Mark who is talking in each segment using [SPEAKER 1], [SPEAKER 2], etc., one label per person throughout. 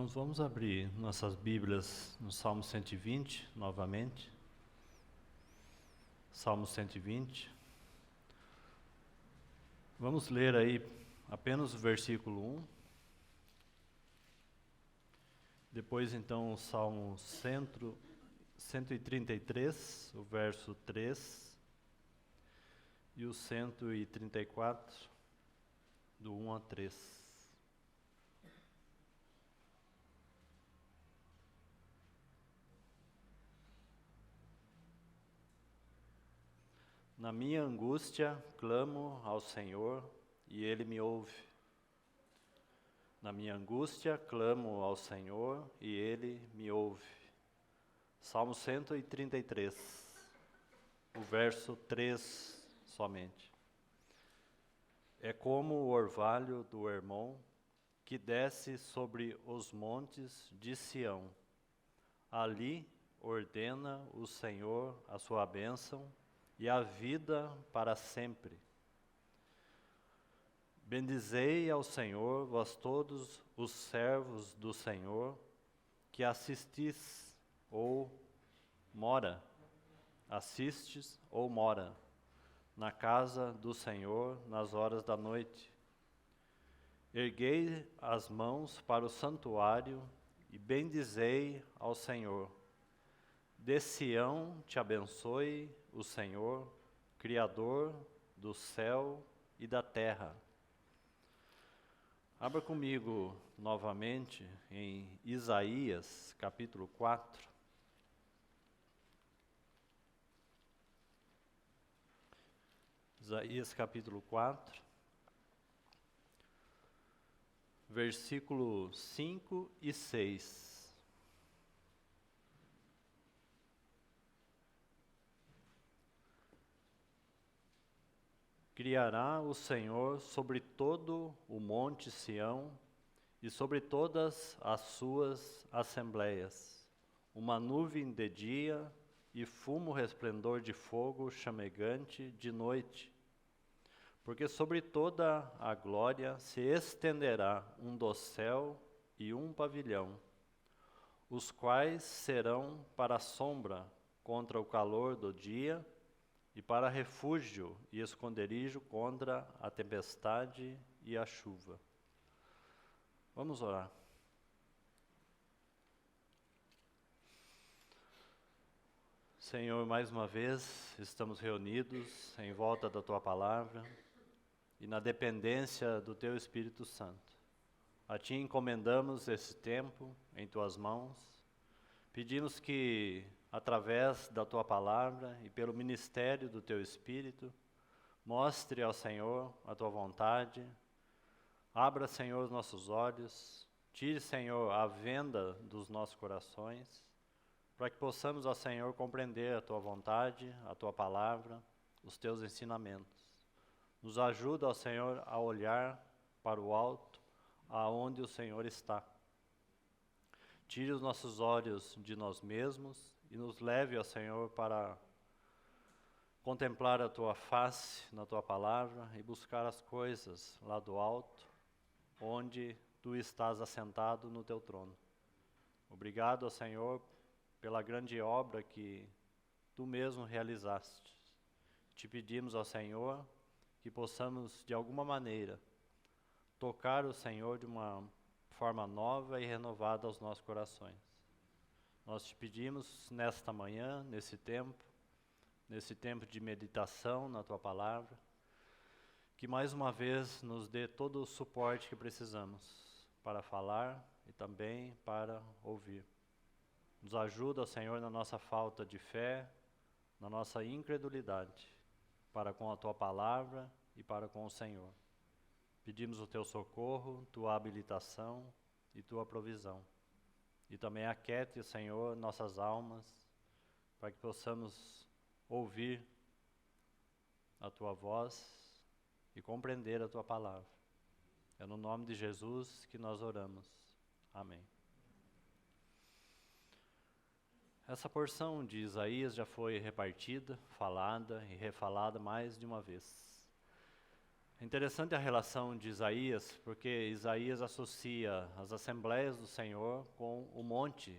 [SPEAKER 1] Irmãos, vamos abrir nossas Bíblias no Salmo 120, novamente. Salmo 120. Vamos ler aí apenas o versículo 1. Depois, então, o Salmo 133, o verso 3. E o 134, do 1 a 3. Na minha angústia, clamo ao Senhor, e Ele me ouve. Na minha angústia, clamo ao Senhor, e Ele me ouve. Salmo 133, o verso 3 somente. É como o orvalho do Hermon, que desce sobre os montes de Sião. Ali ordena o Senhor a sua bênção, e a vida para sempre. Bendizei ao Senhor, vós todos os servos do Senhor, que assistis ou assistes ou mora na casa do Senhor nas horas da noite. Erguei as mãos para o santuário e bendizei ao Senhor. De Sião te abençoe o Senhor, Criador do céu e da terra. Abra comigo novamente em Isaías, capítulo 4. Isaías, capítulo 4, versículo 5 e 6. Criará o Senhor sobre todo o monte Sião e sobre todas as suas assembleias, uma nuvem de dia e fumo resplendor de fogo chamegante de noite. Porque sobre toda a glória se estenderá um dossel e um pavilhão, os quais serão para a sombra contra o calor do dia, e para refúgio e esconderijo contra a tempestade e a chuva. Vamos orar. Senhor, mais uma vez estamos reunidos em volta da Tua Palavra e na dependência do Teu Espírito Santo. A Ti encomendamos esse tempo em Tuas mãos. Pedimos que, através da Tua Palavra e pelo ministério do Teu Espírito, mostre ao Senhor a Tua vontade, abra, Senhor, os nossos olhos, tire, Senhor, a venda dos nossos corações, para que possamos, ó Senhor, compreender a Tua vontade, a Tua Palavra, os Teus ensinamentos. Nos ajuda, ó Senhor, a olhar para o alto, aonde o Senhor está. Tire os nossos olhos de nós mesmos e nos leve, ó Senhor, para contemplar a Tua face na Tua Palavra e buscar as coisas lá do alto, onde Tu estás assentado no Teu trono. Obrigado, ó Senhor, pela grande obra que Tu mesmo realizaste. Te pedimos, ó Senhor, que possamos, de alguma maneira, tocar o Senhor de uma forma nova e renovada aos nossos corações. Nós te pedimos nesta manhã, nesse tempo de meditação na Tua Palavra, que mais uma vez nos dê todo o suporte que precisamos para falar e também para ouvir. Nos ajuda, Senhor, na nossa falta de fé, na nossa incredulidade, para com a Tua Palavra e para com o Senhor. Pedimos o Teu socorro, Tua habilitação e Tua provisão. E também aquiete, Senhor, nossas almas, para que possamos ouvir a Tua voz e compreender a Tua Palavra. É no nome de Jesus que nós oramos. Amém. Essa porção de Isaías já foi repartida, falada e refalada mais de uma vez. É interessante a relação de Isaías, porque Isaías associa as assembleias do Senhor com o monte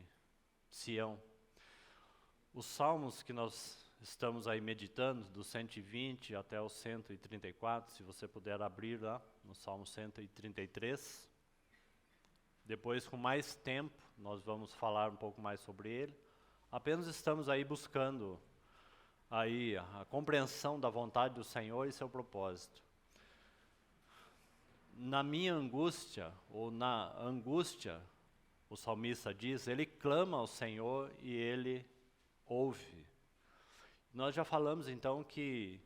[SPEAKER 1] Sião. Os salmos que nós estamos aí meditando, do 120 até o 134, se você puder abrir lá, no Salmo 133. Depois, com mais tempo, nós vamos falar um pouco mais sobre ele. Apenas estamos aí buscando aí a compreensão da vontade do Senhor e seu propósito. Na minha angústia, ou na angústia, o salmista diz, ele clama ao Senhor e ele ouve. Nós já falamos então que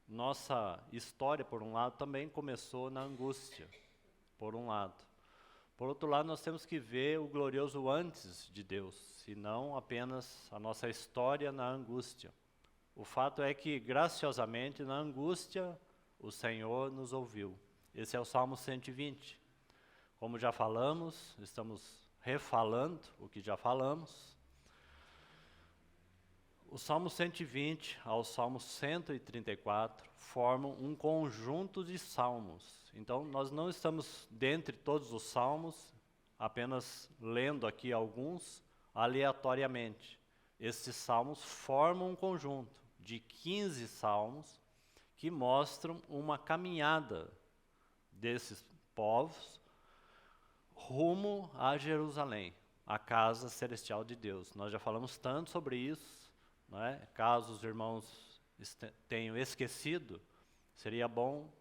[SPEAKER 1] nossa história, por um lado, também começou na angústia, por um lado. Por outro lado, nós temos que ver o glorioso antes de Deus, e não apenas a nossa história na angústia. O fato é que, graciosamente, na angústia, o Senhor nos ouviu. Esse é o Salmo 120. Como já falamos, estamos refalando o que já falamos. O Salmo 120 ao Salmo 134 formam um conjunto de salmos. Então, nós não estamos, dentre todos os salmos, apenas lendo aqui alguns aleatoriamente. Esses salmos formam um conjunto de 15 salmos que mostram uma caminhada desses povos rumo a Jerusalém, a casa celestial de Deus. Nós já falamos tanto sobre isso, não é? Caso os irmãos tenham esquecido, seria bom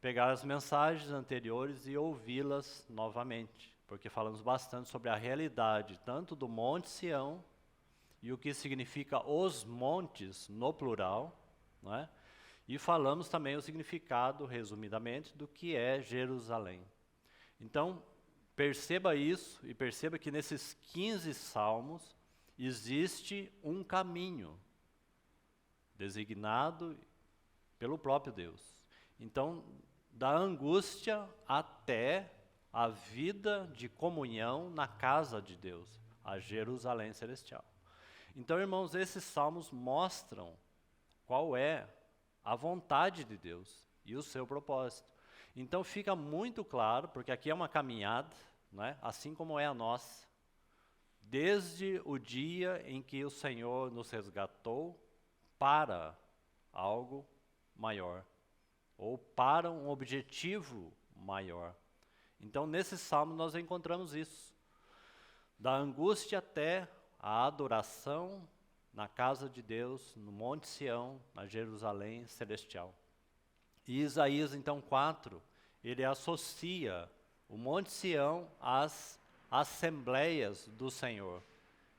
[SPEAKER 1] pegar as mensagens anteriores e ouvi-las novamente, porque falamos bastante sobre a realidade tanto do Monte Sião e o que significa os montes no plural, não é? E falamos também o significado, resumidamente, do que é Jerusalém. Então, perceba isso e perceba que nesses 15 salmos existe um caminho designado pelo próprio Deus. Então, da angústia até a vida de comunhão na casa de Deus, a Jerusalém celestial. Então, irmãos, esses salmos mostram qual é a vontade de Deus e o seu propósito. Então fica muito claro, porque aqui é uma caminhada, né, assim como é a nossa, desde o dia em que o Senhor nos resgatou para algo maior, ou para um objetivo maior. Então nesse salmo nós encontramos isso, da angústia até a adoração na casa de Deus, no Monte Sião, na Jerusalém celestial. E Isaías, então, 4, ele associa o Monte Sião às assembleias do Senhor.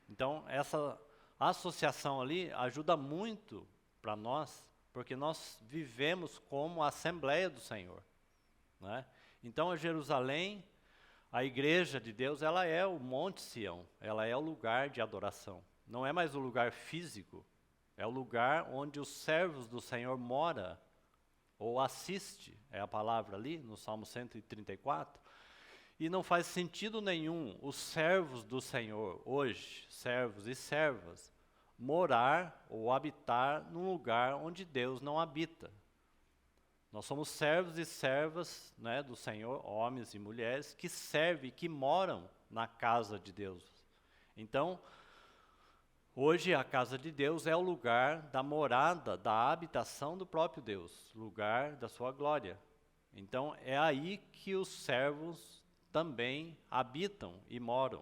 [SPEAKER 1] Então, essa associação ali ajuda muito para nós, porque nós vivemos como a Assembleia do Senhor, né? Então, a Jerusalém, a igreja de Deus, ela é o Monte Sião, ela é o lugar de adoração. Não é mais o lugar físico, é o lugar onde os servos do Senhor moram, ou assiste, é a palavra ali, no Salmo 134. E não faz sentido nenhum os servos do Senhor, hoje, servos e servas, morar ou habitar num lugar onde Deus não habita. Nós somos servos e servas, né, do Senhor, homens e mulheres, que servem, que moram na casa de Deus. Então, hoje a casa de Deus é o lugar da morada, da habitação do próprio Deus, lugar da sua glória. Então é aí que os servos também habitam e moram.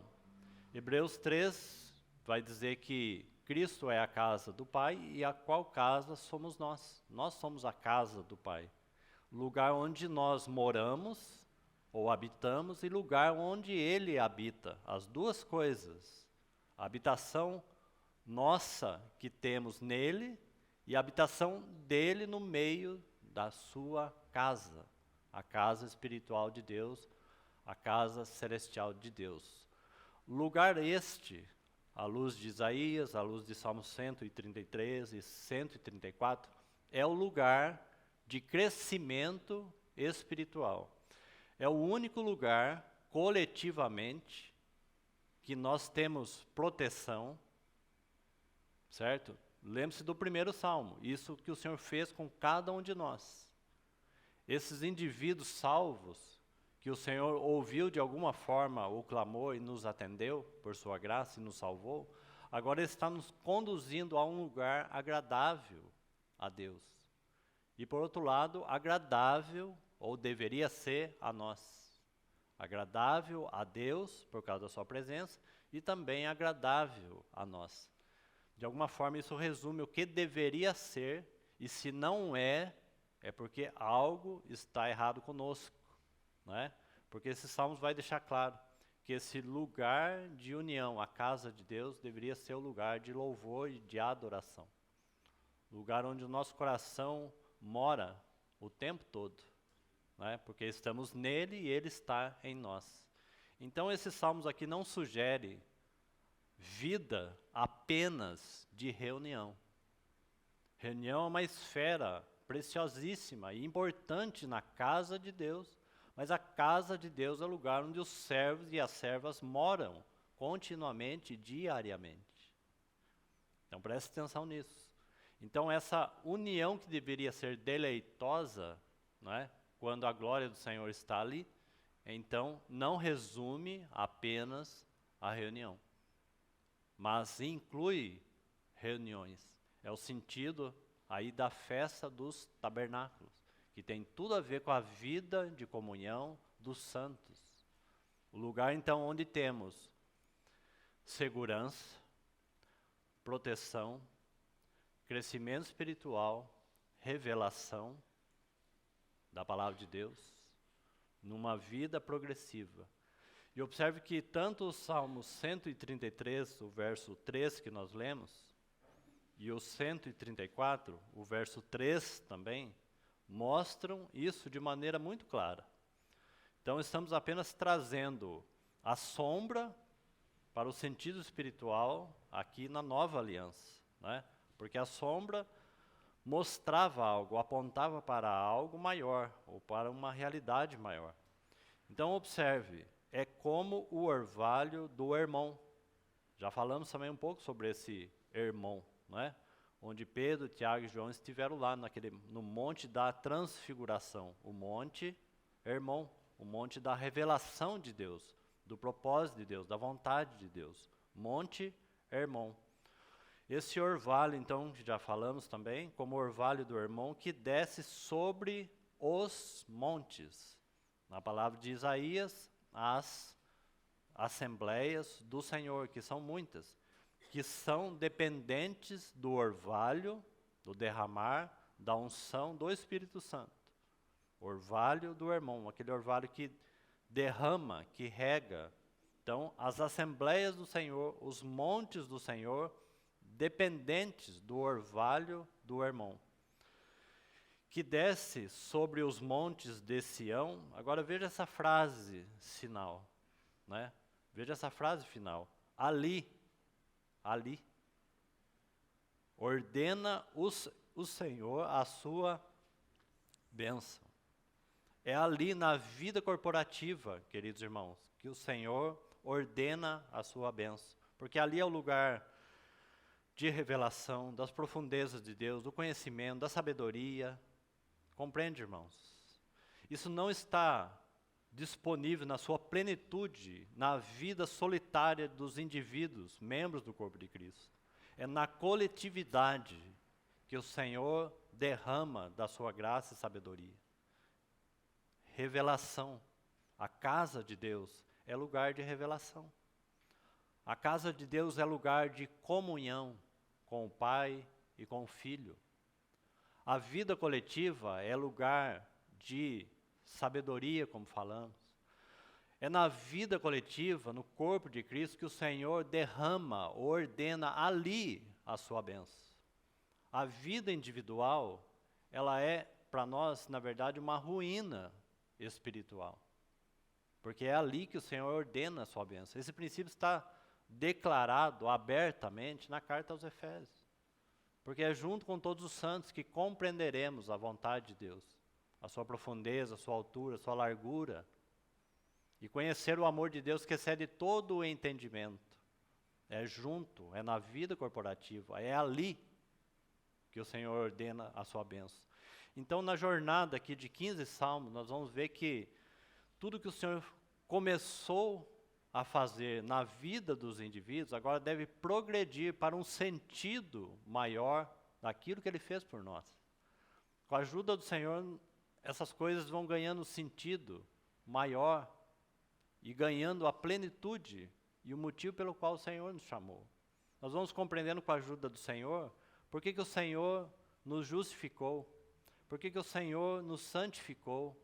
[SPEAKER 1] Hebreus 3 vai dizer que Cristo é a casa do Pai e a qual casa somos nós. Nós somos a casa do Pai. Lugar onde nós moramos ou habitamos e lugar onde Ele habita. As duas coisas. A habitação nossa que temos nele e a habitação dele no meio da sua casa, a casa espiritual de Deus, a casa celestial de Deus. Lugar este, à luz de Isaías, à luz de Salmos 133 e 134, é o lugar de crescimento espiritual. É o único lugar, coletivamente, que nós temos proteção, certo? Lembre-se do primeiro salmo, isso que o Senhor fez com cada um de nós. esses indivíduos salvos, que o Senhor ouviu de alguma forma o clamor e nos atendeu por sua graça e nos salvou, agora Ele está nos conduzindo a um lugar agradável a Deus. E por outro lado, agradável, ou deveria ser, a nós. Agradável a Deus, por causa da sua presença, e também agradável a nós. De alguma forma, isso resume o que deveria ser, e se não é, é porque algo está errado conosco, não é? Porque esse Salmos vai deixar claro que esse lugar de união, a casa de Deus, deveria ser o lugar de louvor e de adoração. Lugar onde o nosso coração mora o tempo todo, não é? Porque estamos nele e ele está em nós. Então esses Salmos aqui não sugerem vida apenas de reunião. Reunião é uma esfera preciosíssima e importante na casa de Deus, mas a casa de Deus é o lugar onde os servos e as servas moram continuamente, diariamente. Então preste atenção nisso. Então essa união que deveria ser deleitosa, não é? Quando a glória do Senhor está ali, então não resume apenas a reunião, mas inclui reuniões. É o sentido aí da festa dos tabernáculos, que tem tudo a ver com a vida de comunhão dos santos. O lugar então onde temos segurança, proteção, crescimento espiritual, revelação da palavra de Deus, numa vida progressiva. E observe que tanto o Salmo 133, o verso 3 que nós lemos, e o 134, o verso 3 também, mostram isso de maneira muito clara. Então estamos apenas trazendo a sombra para o sentido espiritual aqui na nova aliança, né? Porque a sombra mostrava algo, apontava para algo maior, ou para uma realidade maior. Então observe, é como o orvalho do Hermon. Já falamos também um pouco sobre esse Hermon, não é? Onde Pedro, Tiago e João estiveram lá no monte da transfiguração, o monte Hermon, o monte da revelação de Deus, do propósito de Deus, da vontade de Deus, monte Hermon. Esse orvalho, então, que já falamos também, como o orvalho do Hermon, que desce sobre os montes. Na palavra de Isaías, as assembleias do Senhor, que são muitas, que são dependentes do orvalho, do derramar, da unção do Espírito Santo. Orvalho do Hermon, aquele orvalho que derrama, que rega. Então, as assembleias do Senhor, os montes do Senhor, dependentes do orvalho do Hermon, que desce sobre os montes de Sião. Agora veja essa frase final, né? Veja essa frase final. Ali, ordena o Senhor a sua bênção. É ali na vida corporativa, queridos irmãos, que o Senhor ordena a sua bênção. Porque ali é o lugar de revelação, das profundezas de Deus, do conhecimento, da sabedoria. Compreende, irmãos? Isso não está disponível na sua plenitude, na vida solitária dos indivíduos, membros do corpo de Cristo. É na coletividade que o Senhor derrama da sua graça e sabedoria. Revelação. A casa de Deus é lugar de revelação. A casa de Deus é lugar de comunhão com o Pai e com o Filho. A vida coletiva é lugar de sabedoria, como falamos. É na vida coletiva, no corpo de Cristo, que o Senhor derrama, ordena ali a sua bênção. A vida individual, ela é, para nós, na verdade, uma ruína espiritual. Porque é ali que o Senhor ordena a sua bênção. Esse princípio está declarado abertamente na carta aos Efésios. Porque é junto com todos os santos que compreenderemos a vontade de Deus, a sua profundeza, a sua altura, a sua largura, e conhecer o amor de Deus que excede todo o entendimento. É junto, é na vida corporativa, é ali que o Senhor ordena a sua bênção. Então, na jornada aqui de 15 salmos, nós vamos ver que tudo que o Senhor começou a fazer na vida dos indivíduos, agora deve progredir para um sentido maior daquilo que Ele fez por nós. Com a ajuda do Senhor, essas coisas vão ganhando sentido maior e ganhando a plenitude e o motivo pelo qual o Senhor nos chamou. Nós vamos compreendendo com a ajuda do Senhor por que o Senhor nos justificou, por que o Senhor nos santificou.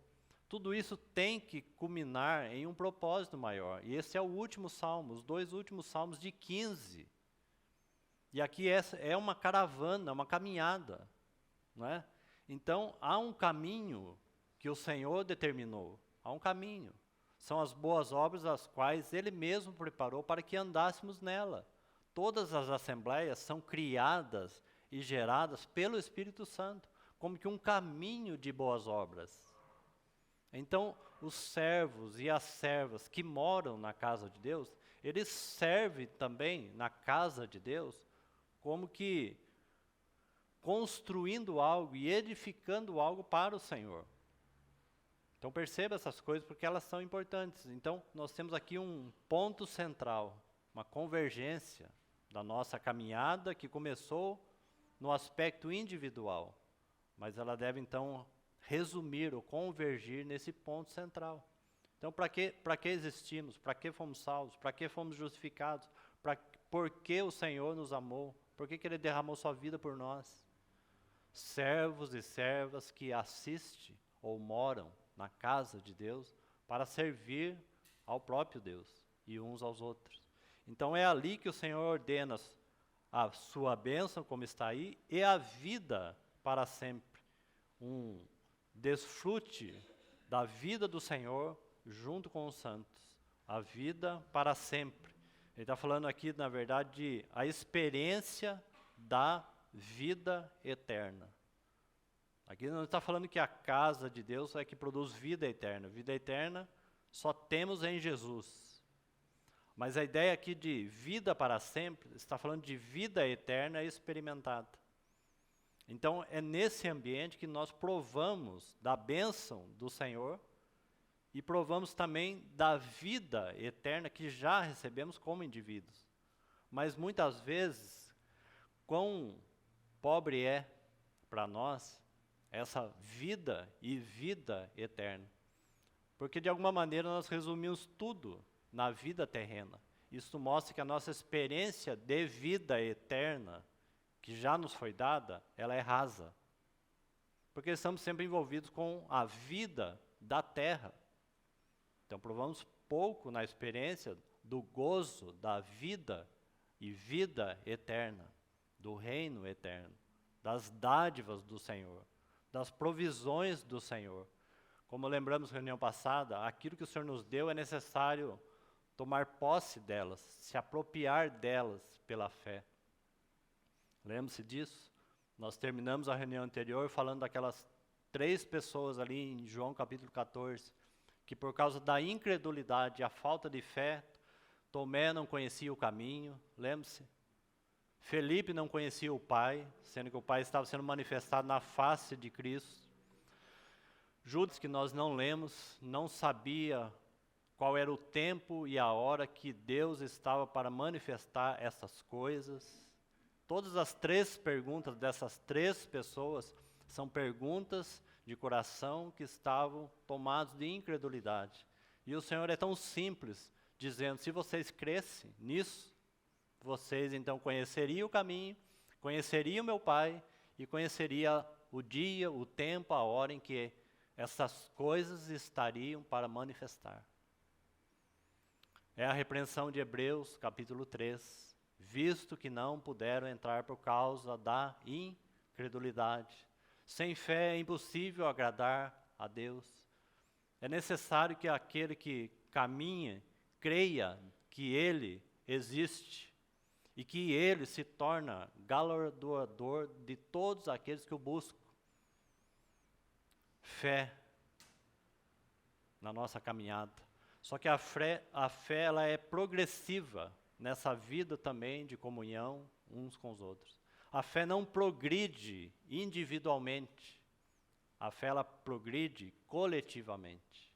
[SPEAKER 1] Tudo isso tem que culminar em um propósito maior. E esse é o último salmo, os 2 últimos salmos de 15. E aqui é uma caravana, uma caminhada, não é? Então, há um caminho que o Senhor determinou, há um caminho. São as boas obras as quais Ele mesmo preparou para que andássemos nela. Todas as assembleias são criadas e geradas pelo Espírito Santo, como que um caminho de boas obras. Então, os servos e as servas que moram na casa de Deus, eles servem também na casa de Deus, como que construindo algo e edificando algo para o Senhor. Então perceba essas coisas porque elas são importantes. Então nós temos aqui um ponto central, uma convergência da nossa caminhada que começou no aspecto individual, mas ela deve então resumir ou convergir nesse ponto central. Então para que existimos? Para que fomos salvos? Para que fomos justificados? Por que o Senhor nos amou? Por que Ele derramou sua vida por nós? Servos e servas que assistem ou moram na casa de Deus para servir ao próprio Deus e uns aos outros. Então é ali que o Senhor ordena a sua bênção, como está aí, e a vida para sempre. Um desfrute da vida do Senhor junto com os santos. A vida para sempre. Ele está falando aqui, na verdade, de a experiência da vida eterna. Aqui não está falando que a casa de Deus é que produz vida eterna. Vida eterna só temos em Jesus. Mas a ideia aqui de vida para sempre está falando de vida eterna experimentada. Então é nesse ambiente que nós provamos da bênção do Senhor e provamos também da vida eterna que já recebemos como indivíduos. Mas muitas vezes, quão pobre é para nós essa vida e vida eterna. Porque de alguma maneira nós resumimos tudo na vida terrena. Isso mostra que a nossa experiência de vida eterna, que já nos foi dada, ela é rasa. Porque estamos sempre envolvidos com a vida da terra. Então provamos pouco na experiência do gozo da vida e vida eterna, do reino eterno, das dádivas do Senhor, das provisões do Senhor. Como lembramos na reunião passada, aquilo que o Senhor nos deu é necessário tomar posse delas, se apropriar delas pela fé. Lembre-se disso? Nós terminamos a reunião anterior falando daquelas 3 pessoas ali em João capítulo 14, que por causa da incredulidade e a falta de fé, Tomé não conhecia o caminho, lembre-se? Felipe não conhecia o Pai, sendo que o Pai estava sendo manifestado na face de Cristo. Judas, que nós não lemos, não sabia qual era o tempo e a hora que Deus estava para manifestar essas coisas. Todas as 3 perguntas dessas 3 pessoas são perguntas de coração que estavam tomados de incredulidade. E o Senhor é tão simples, dizendo, se vocês crescem nisso, vocês então conheceriam o caminho, conheceriam meu Pai e conheceriam o dia, o tempo, a hora em que essas coisas estariam para manifestar. É a repreensão de Hebreus, capítulo 3. Visto que não puderam entrar por causa da incredulidade. Sem fé é impossível agradar a Deus. É necessário que aquele que caminha, creia que Ele existe e que Ele se torna galardoador de todos aqueles que o buscam. Fé na nossa caminhada. Só que a fé ela é progressiva nessa vida também de comunhão uns com os outros. A fé não progride individualmente. A fé, ela progride coletivamente.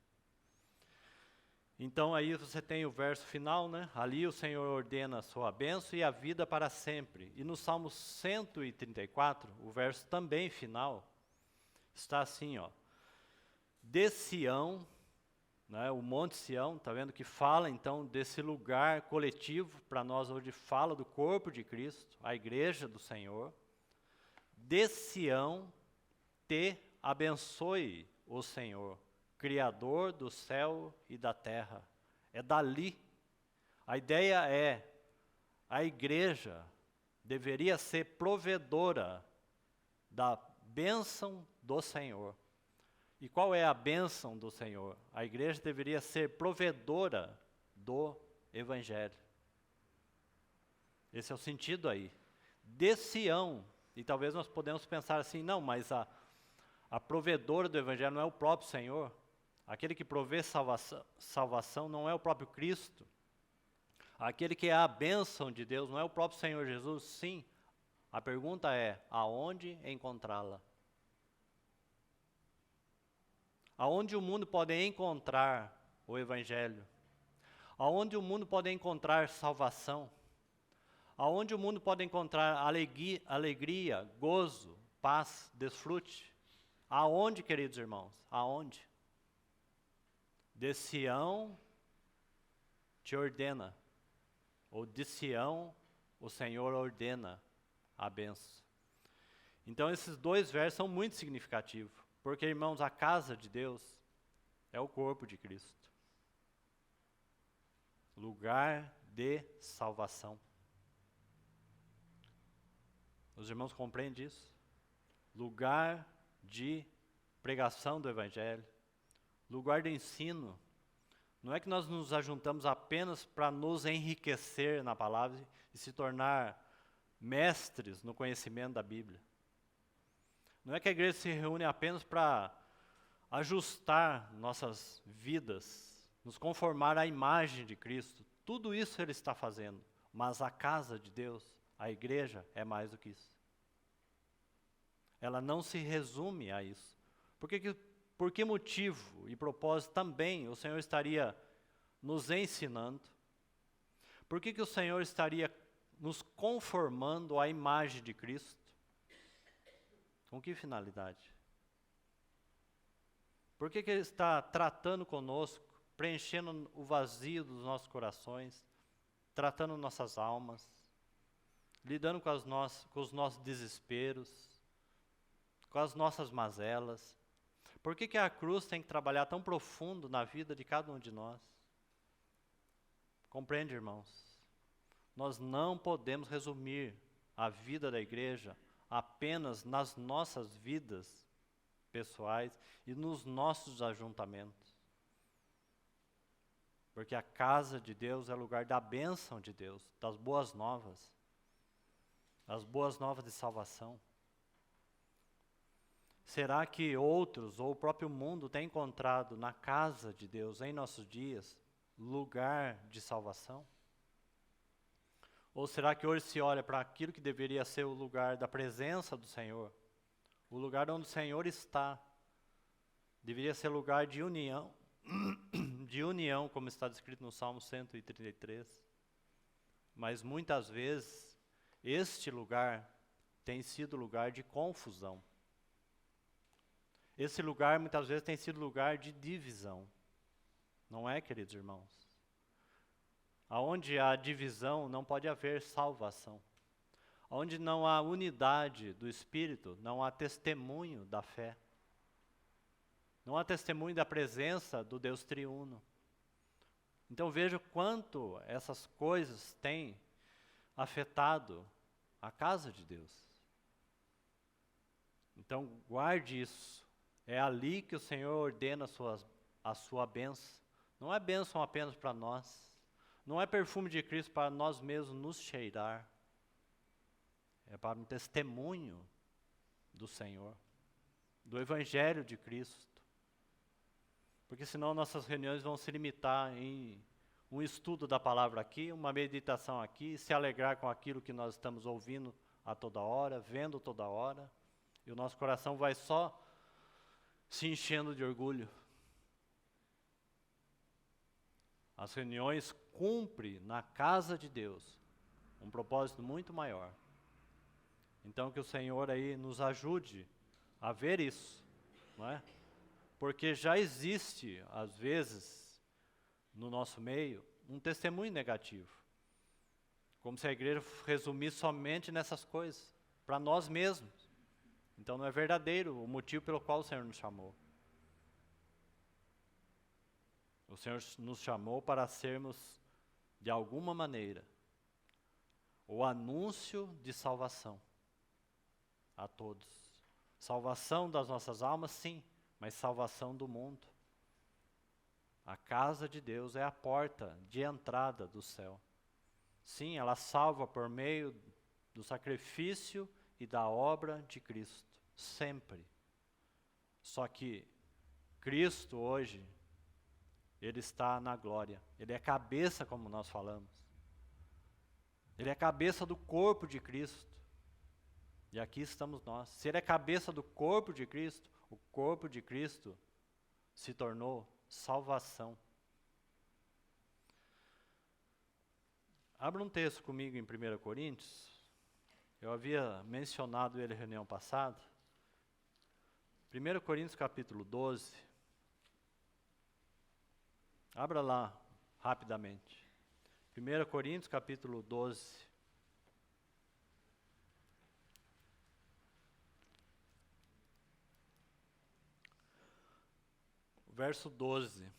[SPEAKER 1] Então aí você tem o verso final, né? Ali o Senhor ordena a sua bênção e a vida para sempre. E no Salmo 134, o verso também final, está assim, ó. De Sião, né, o Monte Sião, está vendo que fala então desse lugar coletivo, para nós hoje fala do corpo de Cristo, a igreja do Senhor. De Sião te abençoe o Senhor, Criador do céu e da terra. É dali. A ideia é, a igreja deveria ser provedora da bênção do Senhor. E qual é a bênção do Senhor? A igreja deveria ser provedora do Evangelho. Esse é o sentido aí. De Sião. E talvez nós podemos pensar assim, não, mas a provedora do Evangelho não é o próprio Senhor. Aquele que provê salvação não é o próprio Cristo. Aquele que é a bênção de Deus não é o próprio Senhor Jesus. Sim. A pergunta é, aonde encontrá-la? Aonde o mundo pode encontrar o Evangelho? Aonde o mundo pode encontrar salvação? Aonde o mundo pode encontrar alegria, gozo, paz, desfrute? Aonde, queridos irmãos? Aonde? De Sião te ordena, ou de Sião o Senhor ordena a bênção. Então esses dois versos são muito significativos. Porque, irmãos, a casa de Deus é o corpo de Cristo. Lugar de salvação. Os irmãos compreendem isso? Lugar de pregação do Evangelho. Lugar de ensino. Não é que nós nos ajuntamos apenas para nos enriquecer na palavra e se tornar mestres no conhecimento da Bíblia. Não é que a igreja se reúne apenas para ajustar nossas vidas, nos conformar à imagem de Cristo. Tudo isso Ele está fazendo, mas a casa de Deus, a igreja, é mais do que isso. Ela não se resume a isso. Por que motivo e propósito também o Senhor estaria nos ensinando? Por que o Senhor estaria nos conformando à imagem de Cristo? Com que finalidade? Por que Ele está tratando conosco, preenchendo o vazio dos nossos corações, tratando nossas almas, lidando com os nossos desesperos, com as nossas mazelas? Por que a cruz tem que trabalhar tão profundo na vida de cada um de nós? Compreende, irmãos? Nós não podemos resumir a vida da igreja apenas nas nossas vidas pessoais e nos nossos ajuntamentos. Porque a casa de Deus é lugar da bênção de Deus, das boas novas. As boas novas de salvação. Será que outros, ou o próprio mundo, tem encontrado na casa de Deus, em nossos dias, lugar de salvação? Ou será que hoje se olha para aquilo que deveria ser o lugar da presença do Senhor? O lugar onde o Senhor está. Deveria ser lugar de união, de união, como está descrito no Salmo 133. Mas muitas vezes, este lugar tem sido lugar de confusão. Esse lugar muitas vezes tem sido lugar de divisão. Não é, queridos irmãos? Aonde há divisão, não pode haver salvação. Onde não há unidade do Espírito, não há testemunho da fé. Não há testemunho da presença do Deus triuno. Então veja quanto essas coisas têm afetado a casa de Deus. Então guarde isso. É ali que o Senhor ordena a sua bênção. Não é bênção apenas para nós. Não é perfume de Cristo para nós mesmos nos cheirar. É para um testemunho do Senhor, do Evangelho de Cristo. Porque senão nossas reuniões vão se limitar em um estudo da palavra aqui, uma meditação aqui, se alegrar com aquilo que nós estamos ouvindo a toda hora, vendo toda hora, e o nosso coração vai só se enchendo de orgulho. As reuniões cumprem na casa de Deus um propósito muito maior. Então que o Senhor aí nos ajude a ver isso, não é? Porque já existe, às vezes, no nosso meio, um testemunho negativo. Como se a igreja resumisse somente nessas coisas, para nós mesmos. Então não é verdadeiro o motivo pelo qual o Senhor nos chamou. O Senhor nos chamou para sermos, de alguma maneira, o anúncio de salvação a todos. Salvação das nossas almas, sim, mas salvação do mundo. A casa de Deus é a porta de entrada do céu. Sim, ela salva por meio do sacrifício e da obra de Cristo, sempre. Só que Cristo hoje, Ele está na glória. Ele é cabeça, como nós falamos. Ele é cabeça do corpo de Cristo. E aqui estamos nós. Se Ele é cabeça do corpo de Cristo, o corpo de Cristo se tornou salvação. Abra um texto comigo em 1 Coríntios. Eu havia mencionado ele na reunião passada. 1 Coríntios capítulo 12. Abra lá rapidamente. 1 Coríntios capítulo 12. Verso 12.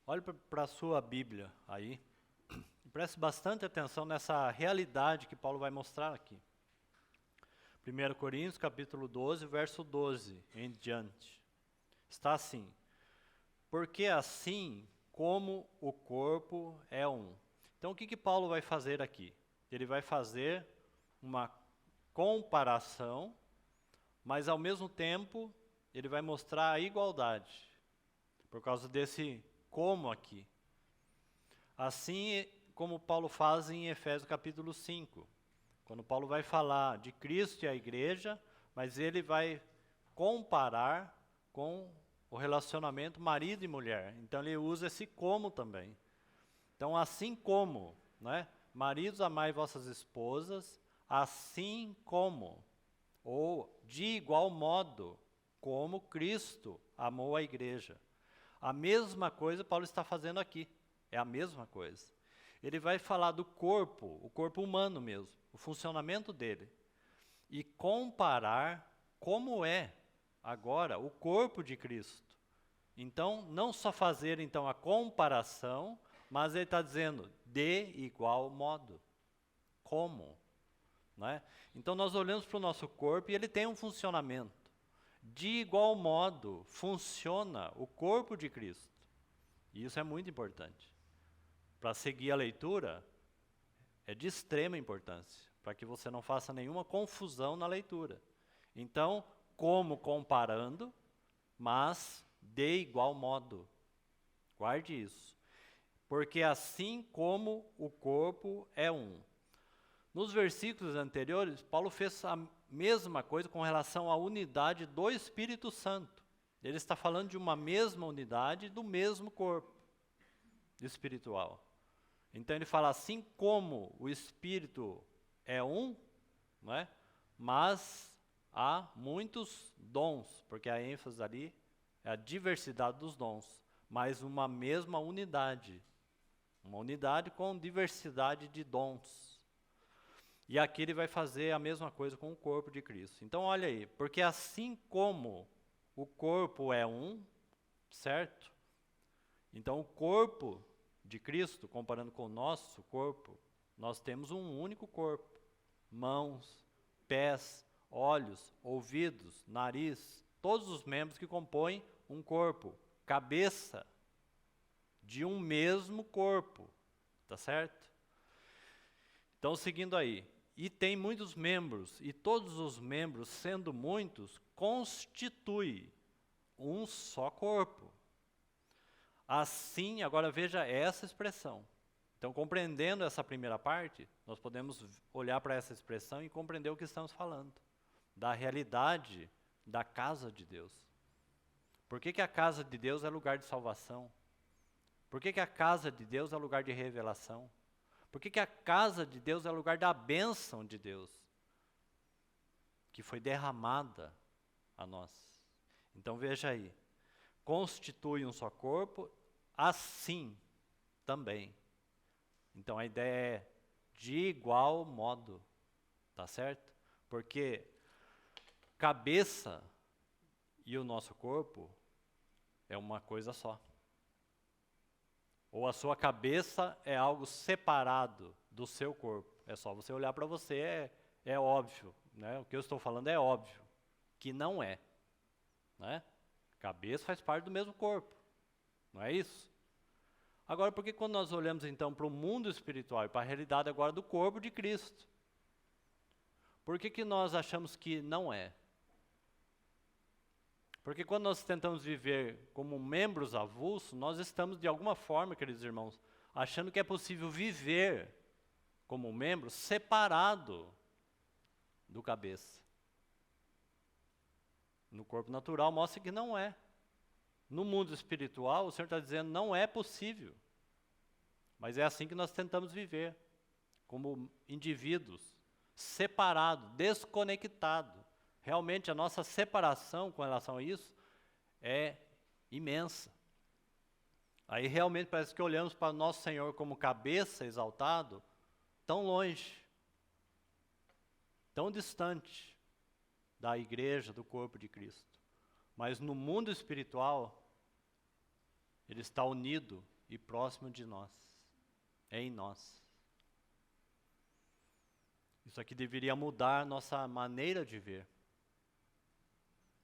[SPEAKER 1] Olhe para a sua Bíblia aí. E preste bastante atenção nessa realidade que Paulo vai mostrar aqui. 1 Coríntios capítulo 12, verso 12 em diante. Está assim: porque assim como o corpo é um. Então o que Paulo vai fazer aqui? Ele vai fazer uma comparação, mas ao mesmo tempo ele vai mostrar a igualdade, por causa desse como aqui. Assim como Paulo faz em Efésios capítulo 5, quando Paulo vai falar de Cristo e a igreja, mas ele vai comparar com o relacionamento marido e mulher. Então ele usa esse como também. Então assim como, né? Maridos, amai vossas esposas, assim como, ou de igual modo, como Cristo amou a igreja. A mesma coisa Paulo está fazendo aqui. É a mesma coisa. Ele vai falar do corpo, o corpo humano mesmo, o funcionamento dele. E comparar como é agora o corpo de Cristo. Então, não só fazer então a comparação, mas ele está dizendo de igual modo. Como? Não é? Então nós olhamos para o nosso corpo e ele tem um funcionamento. De igual modo funciona o corpo de Cristo. E isso é muito importante. Para seguir a leitura, é de extrema importância, para que você não faça nenhuma confusão na leitura. Então, como comparando, mas de igual modo. Guarde isso. Porque assim como o corpo é um. Nos versículos anteriores, Paulo fez a mesma coisa com relação à unidade do Espírito Santo. Ele está falando de uma mesma unidade do mesmo corpo espiritual. Então ele fala assim como o Espírito é um, não é? Mas há muitos dons, porque a ênfase ali é a diversidade dos dons, mas uma mesma unidade. Uma unidade com diversidade de dons. E aqui ele vai fazer a mesma coisa com o corpo de Cristo. Então olha aí, porque assim como o corpo é um, certo? Então o corpo de Cristo, comparando com o nosso corpo, nós temos um único corpo. Mãos, pés, olhos, ouvidos, nariz, todos os membros que compõem um corpo. Cabeça de um mesmo corpo, tá certo? Então, seguindo aí, e tem muitos membros, e todos os membros, sendo muitos, constitui um só corpo. Assim, agora veja essa expressão. Então, compreendendo essa primeira parte, nós podemos olhar para essa expressão e compreender o que estamos falando. Da realidade da casa de Deus. Por que a casa de Deus é lugar de salvação? Por que a casa de Deus é lugar de revelação? Por que a casa de Deus é lugar da bênção de Deus, que foi derramada a nós? Então veja aí, constitui um só corpo, assim também. Então a ideia é de igual modo, tá certo? Porque cabeça e o nosso corpo é uma coisa só. Ou a sua cabeça é algo separado do seu corpo. É só você olhar para você, é óbvio, né? O que eu estou falando é óbvio, que não é, né? Cabeça faz parte do mesmo corpo, não é isso? Agora, por que quando nós olhamos então para o mundo espiritual e para a realidade agora do corpo de Cristo, por que nós achamos que não é? Porque quando nós tentamos viver como membros avulsos, nós estamos de alguma forma, queridos irmãos, achando que é possível viver como membro separado do cabeça. No corpo natural mostra que não é. No mundo espiritual, o Senhor está dizendo não é possível. Mas é assim que nós tentamos viver, como indivíduos, separados, desconectados. Realmente a nossa separação com relação a isso é imensa. Aí realmente parece que olhamos para o nosso Senhor como cabeça exaltado, tão longe, tão distante da igreja, do corpo de Cristo. Mas no mundo espiritual, Ele está unido e próximo de nós, é em nós. Isso aqui deveria mudar nossa maneira de ver.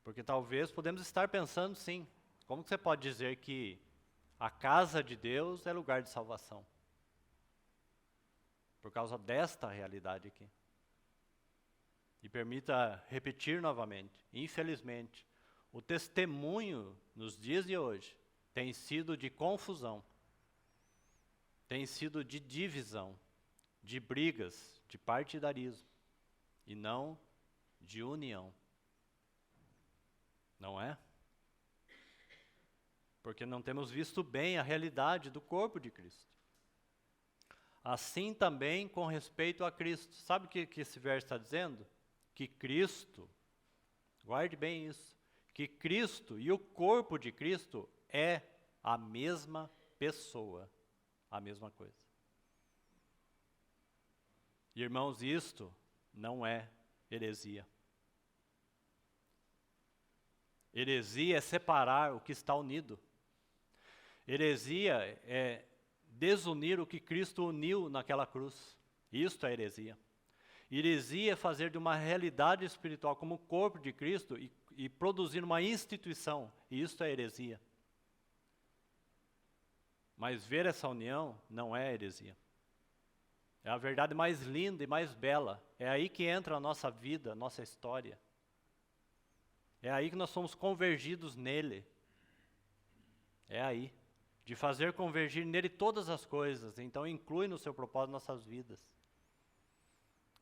[SPEAKER 1] Porque talvez podemos estar pensando, sim, como que você pode dizer que a casa de Deus é lugar de salvação? Por causa desta realidade aqui. E permita repetir novamente, infelizmente, o testemunho nos dias de hoje tem sido de confusão, tem sido de divisão, de brigas, de partidarismo, e não de união. Não é? Porque não temos visto bem a realidade do corpo de Cristo. Assim também com respeito a Cristo. Sabe o que esse verso está dizendo? Que Cristo, guarde bem isso, que Cristo e o corpo de Cristo é a mesma pessoa, a mesma coisa. Irmãos, isto não é heresia. Heresia é separar o que está unido. Heresia é desunir o que Cristo uniu naquela cruz. Isto é heresia. Heresia é fazer de uma realidade espiritual como o corpo de Cristo e produzir uma instituição. Isto é heresia. Mas ver essa união não é heresia. É a verdade mais linda e mais bela. É aí que entra a nossa vida, a nossa história. É aí que nós somos convergidos nele. É aí. De fazer convergir nele todas as coisas. Então inclui no seu propósito nossas vidas.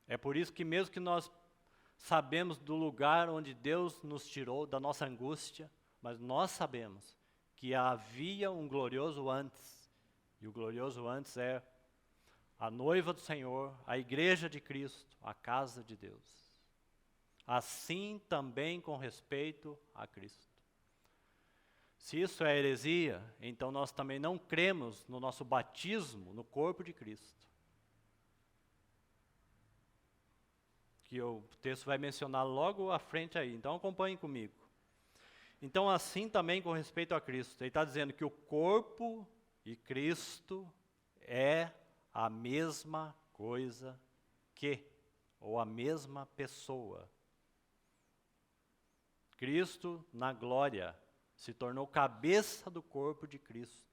[SPEAKER 1] É por isso que mesmo que nós sabemos do lugar onde Deus nos tirou, da nossa angústia, mas nós sabemos que havia um glorioso antes. E o glorioso antes é a noiva do Senhor, a igreja de Cristo, a casa de Deus. Assim também com respeito a Cristo. Se isso é heresia, então nós também não cremos no nosso batismo no corpo de Cristo. Que o texto vai mencionar logo à frente aí, então acompanhem comigo. Então assim também com respeito a Cristo. Ele está dizendo que o corpo e Cristo é a mesma coisa que, ou a mesma pessoa. Cristo, na glória, se tornou cabeça do corpo de Cristo.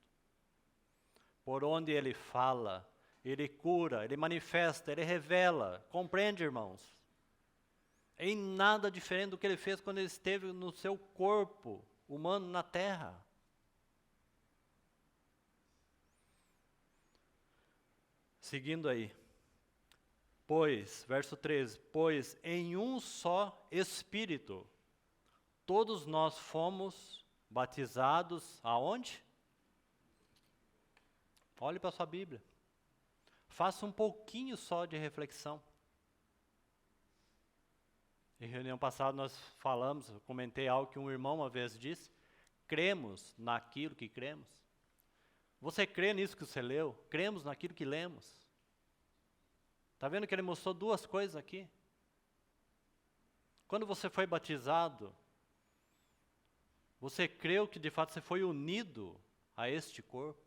[SPEAKER 1] Por onde Ele fala, Ele cura, Ele manifesta, Ele revela. Compreende, irmãos? Em nada diferente do que Ele fez quando Ele esteve no seu corpo humano na terra. Seguindo aí. Pois, verso 13, pois em um só Espírito todos nós fomos batizados aonde? Olhe para a sua Bíblia. Faça um pouquinho só de reflexão. Em reunião passada nós falamos, eu comentei algo que um irmão uma vez disse, cremos naquilo que cremos. Você crê nisso que você leu? Cremos naquilo que lemos. Está vendo que ele mostrou duas coisas aqui? Quando você foi batizado, você creu que de fato você foi unido a este corpo?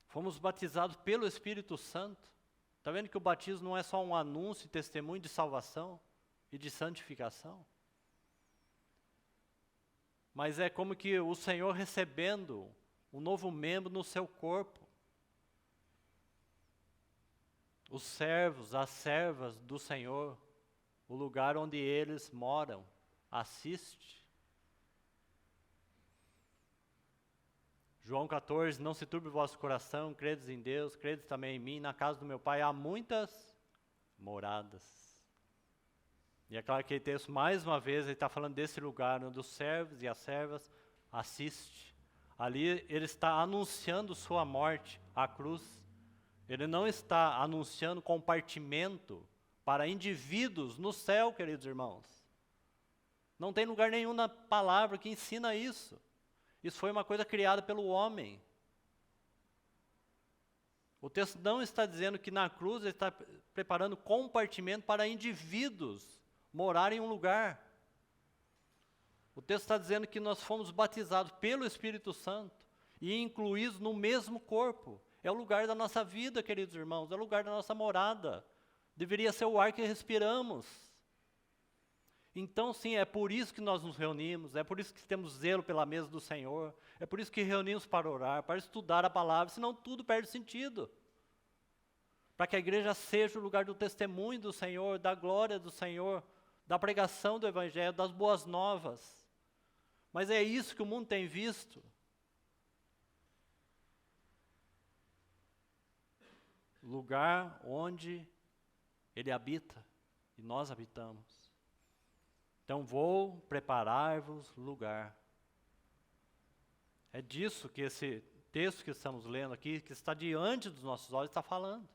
[SPEAKER 1] Fomos batizados pelo Espírito Santo. Está vendo que o batismo não é só um anúncio e testemunho de salvação e de santificação? Mas é como que o Senhor recebendo um novo membro no seu corpo. Os servos, as servas do Senhor, o lugar onde eles moram, assiste. João 14, não se turbe o vosso coração, credes em Deus, credes também em mim, na casa do meu Pai há muitas moradas. E é claro que aquele texto, mais uma vez, ele está falando desse lugar onde os servos e as servas assistem. Ali ele está anunciando sua morte, a cruz. Ele não está anunciando compartimento para indivíduos no céu, queridos irmãos. Não tem lugar nenhum na palavra que ensina isso. Isso foi uma coisa criada pelo homem. O texto não está dizendo que na cruz ele está preparando compartimento para indivíduos morarem em um lugar. O texto está dizendo que nós fomos batizados pelo Espírito Santo e incluídos no mesmo corpo. É o lugar da nossa vida, queridos irmãos, é o lugar da nossa morada. Deveria ser o ar que respiramos. Então, sim, é por isso que nós nos reunimos, é por isso que temos zelo pela mesa do Senhor, é por isso que reunimos para orar, para estudar a palavra, senão tudo perde sentido. Para que a igreja seja o lugar do testemunho do Senhor, da glória do Senhor, da pregação do Evangelho, das boas novas. Mas é isso que o mundo tem visto. Lugar onde Ele habita e nós habitamos. Então vou preparar-vos lugar. É disso que esse texto que estamos lendo aqui, que está diante dos nossos olhos, está falando.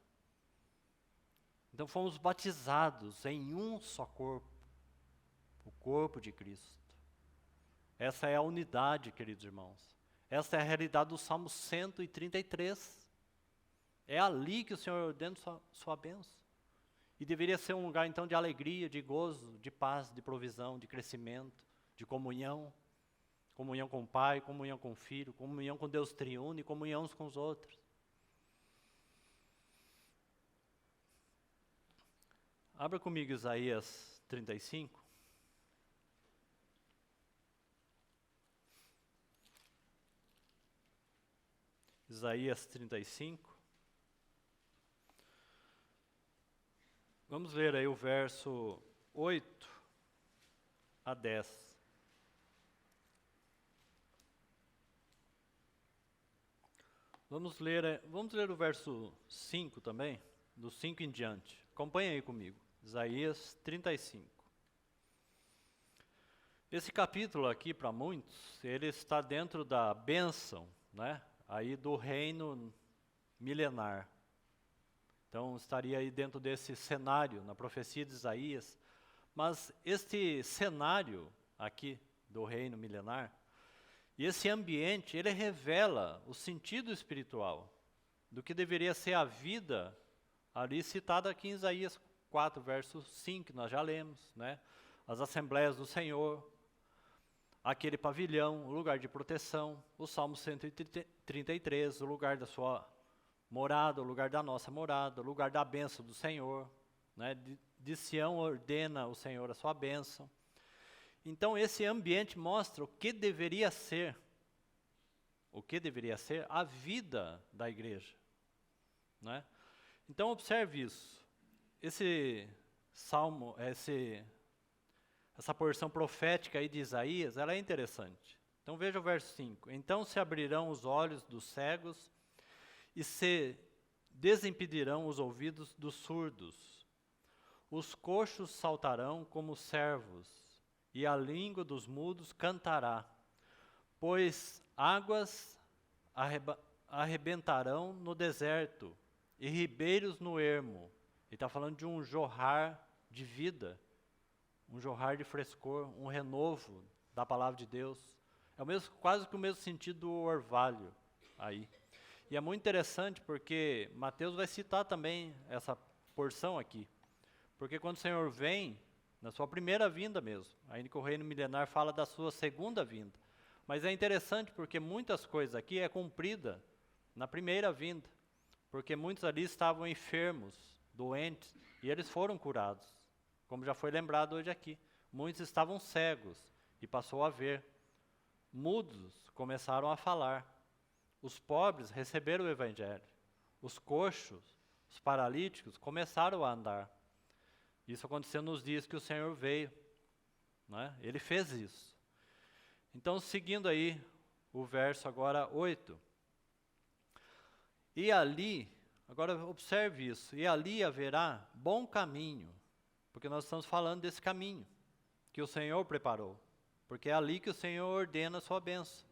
[SPEAKER 1] Então fomos batizados em um só corpo, o corpo de Cristo. Essa é a unidade, queridos irmãos. Essa é a realidade do Salmo 133. É ali que o Senhor ordena sua bênção. E deveria ser um lugar, então, de alegria, de gozo, de paz, de provisão, de crescimento, de comunhão. Comunhão com o Pai, comunhão com o Filho, comunhão com Deus triuno e comunhão uns com os outros. Abra comigo Isaías 35. Isaías 35. Vamos ler aí o verso 8 a 10. Vamos ler o verso 5 também, do 5 em diante. Acompanhe aí comigo, Isaías 35. Esse capítulo aqui, para muitos, ele está dentro da bênção, né, aí do reino milenar. Então, estaria aí dentro desse cenário, na profecia de Isaías. Mas este cenário aqui do reino milenar, e esse ambiente, ele revela o sentido espiritual do que deveria ser a vida ali citada aqui em Isaías 4, verso 5, que nós já lemos, né? As assembleias do Senhor, aquele pavilhão, o lugar de proteção, o Salmo 133, o lugar da sua morada, o lugar da nossa morada, o lugar da bênção do Senhor, né? De Sião ordena o Senhor a sua bênção. Então esse ambiente mostra o que deveria ser a vida da igreja, né? Então observe isso. Esse salmo, essa porção profética aí de Isaías, ela é interessante. Então veja o verso 5. Então se abrirão os olhos dos cegos e se desimpedirão os ouvidos dos surdos. Os coxos saltarão como servos, e a língua dos mudos cantará, pois águas arrebentarão no deserto, e ribeiros no ermo. Ele está falando de um jorrar de vida, um jorrar de frescor, um renovo da palavra de Deus. É o mesmo, quase que o mesmo sentido do orvalho aí. E é muito interessante porque Mateus vai citar também essa porção aqui. Porque quando o Senhor vem, na sua primeira vinda mesmo, ainda que o reino milenar fala da sua segunda vinda. Mas é interessante porque muitas coisas aqui é cumprida na primeira vinda. Porque muitos ali estavam enfermos, doentes, e eles foram curados. Como já foi lembrado hoje aqui. Muitos estavam cegos e passou a ver. Mudos começaram a falar. Os pobres receberam o evangelho. Os coxos, os paralíticos começaram a andar. Isso aconteceu nos dias que o Senhor veio, né? Ele fez isso. Então, seguindo aí o verso agora 8. E ali, agora observe isso, e ali haverá bom caminho, porque nós estamos falando desse caminho que o Senhor preparou, porque é ali que o Senhor ordena a sua bênção.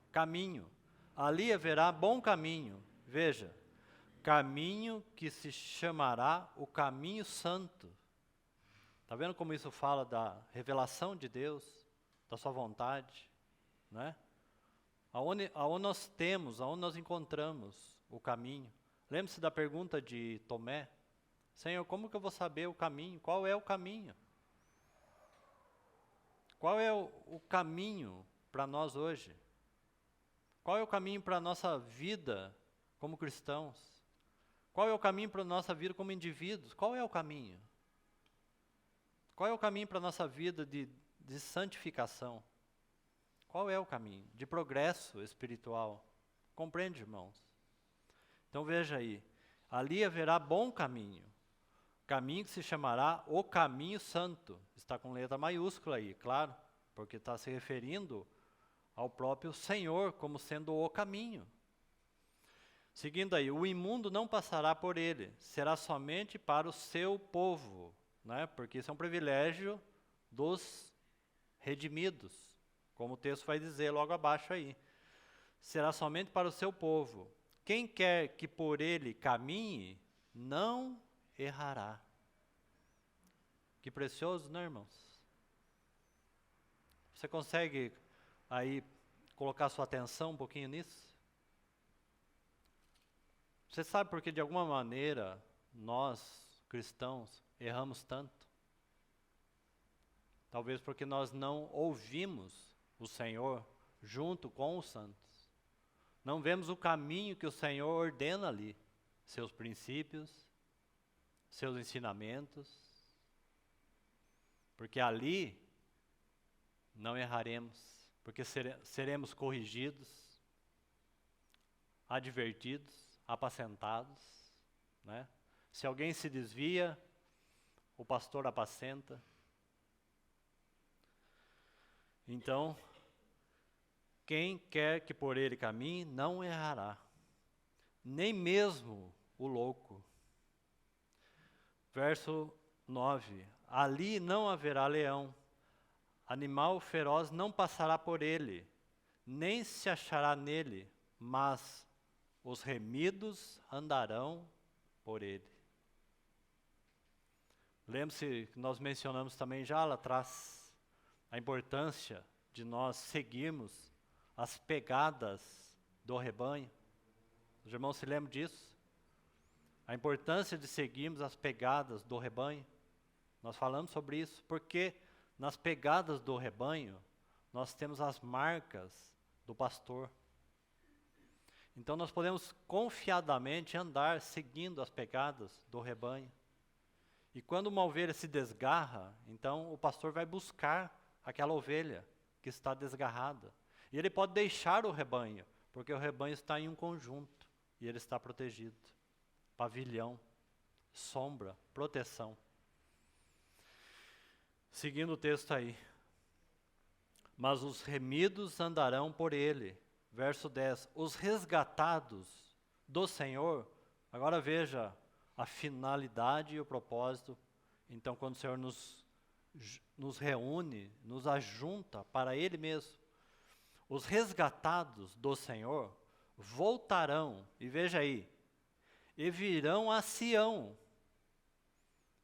[SPEAKER 1] Caminho. Ali haverá bom caminho, veja, caminho que se chamará o caminho santo. Está vendo como isso fala da revelação de Deus, da sua vontade, né? Aonde nós temos, aonde nós encontramos o caminho. Lembre-se da pergunta de Tomé: Senhor, como que eu vou saber o caminho? Qual é o caminho? Qual é o caminho para nós hoje? Qual é o caminho para a nossa vida como cristãos? Qual é o caminho para a nossa vida como indivíduos? Qual é o caminho? Qual é o caminho para a nossa vida de santificação? Qual é o caminho? De progresso espiritual. Compreende, irmãos? Então veja aí, ali haverá bom caminho. Caminho que se chamará o caminho santo. Está com letra maiúscula aí, claro, porque está se referindo ao próprio Senhor como sendo o caminho. Seguindo aí, o imundo não passará por ele, será somente para o seu povo, né? Porque isso é um privilégio dos redimidos, como o texto vai dizer logo abaixo aí. Será somente para o seu povo. Quem quer que por ele caminhe, não errará. Que precioso, né, irmãos? Você consegue aí colocar sua atenção um pouquinho nisso? Você sabe por que de alguma maneira nós, cristãos, erramos tanto? Talvez porque nós não ouvimos o Senhor junto com os santos. Não vemos o caminho que o Senhor ordena ali, seus princípios, seus ensinamentos, porque ali não erraremos, porque seremos corrigidos, advertidos, apacentados, né? Se alguém se desvia, o pastor apacenta. Então, quem quer que por ele caminhe, não errará, nem mesmo o louco. Verso 9, ali não haverá leão, animal feroz não passará por ele, nem se achará nele, mas os remidos andarão por ele. Lembre-se que nós mencionamos também já lá atrás a importância de nós seguirmos as pegadas do rebanho. Os irmãos se lembram disso? A importância de seguirmos as pegadas do rebanho. Nós falamos sobre isso, porque nas pegadas do rebanho, nós temos as marcas do pastor. Então nós podemos confiadamente andar seguindo as pegadas do rebanho. E quando uma ovelha se desgarra, então o pastor vai buscar aquela ovelha que está desgarrada. E ele pode deixar o rebanho, porque o rebanho está em um conjunto e ele está protegido. Pavilhão, sombra, proteção. Seguindo o texto aí. Mas os remidos andarão por ele. Verso 10. Os resgatados do Senhor. Agora veja a finalidade e o propósito Então, quando o Senhor nos reúne, nos ajunta para Ele mesmo, os resgatados do Senhor voltarão, e veja aí, e virão a Sião,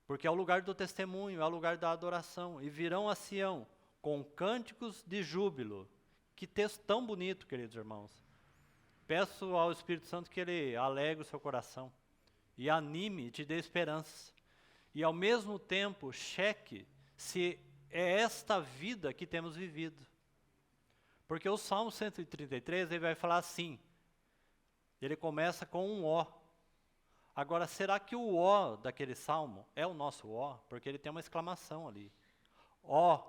[SPEAKER 1] porque é o lugar do testemunho, é o lugar da adoração, e virão a Sião com cânticos de júbilo. Que texto tão bonito, queridos irmãos. Peço ao Espírito Santo que Ele alegre o seu coração, e anime, e te dê esperança, e ao mesmo tempo cheque se é esta vida que temos vivido. Porque o Salmo 133, ele vai falar assim, ele começa com um ó. Agora, será que o ó daquele salmo é o nosso ó? Porque ele tem uma exclamação ali. Ó,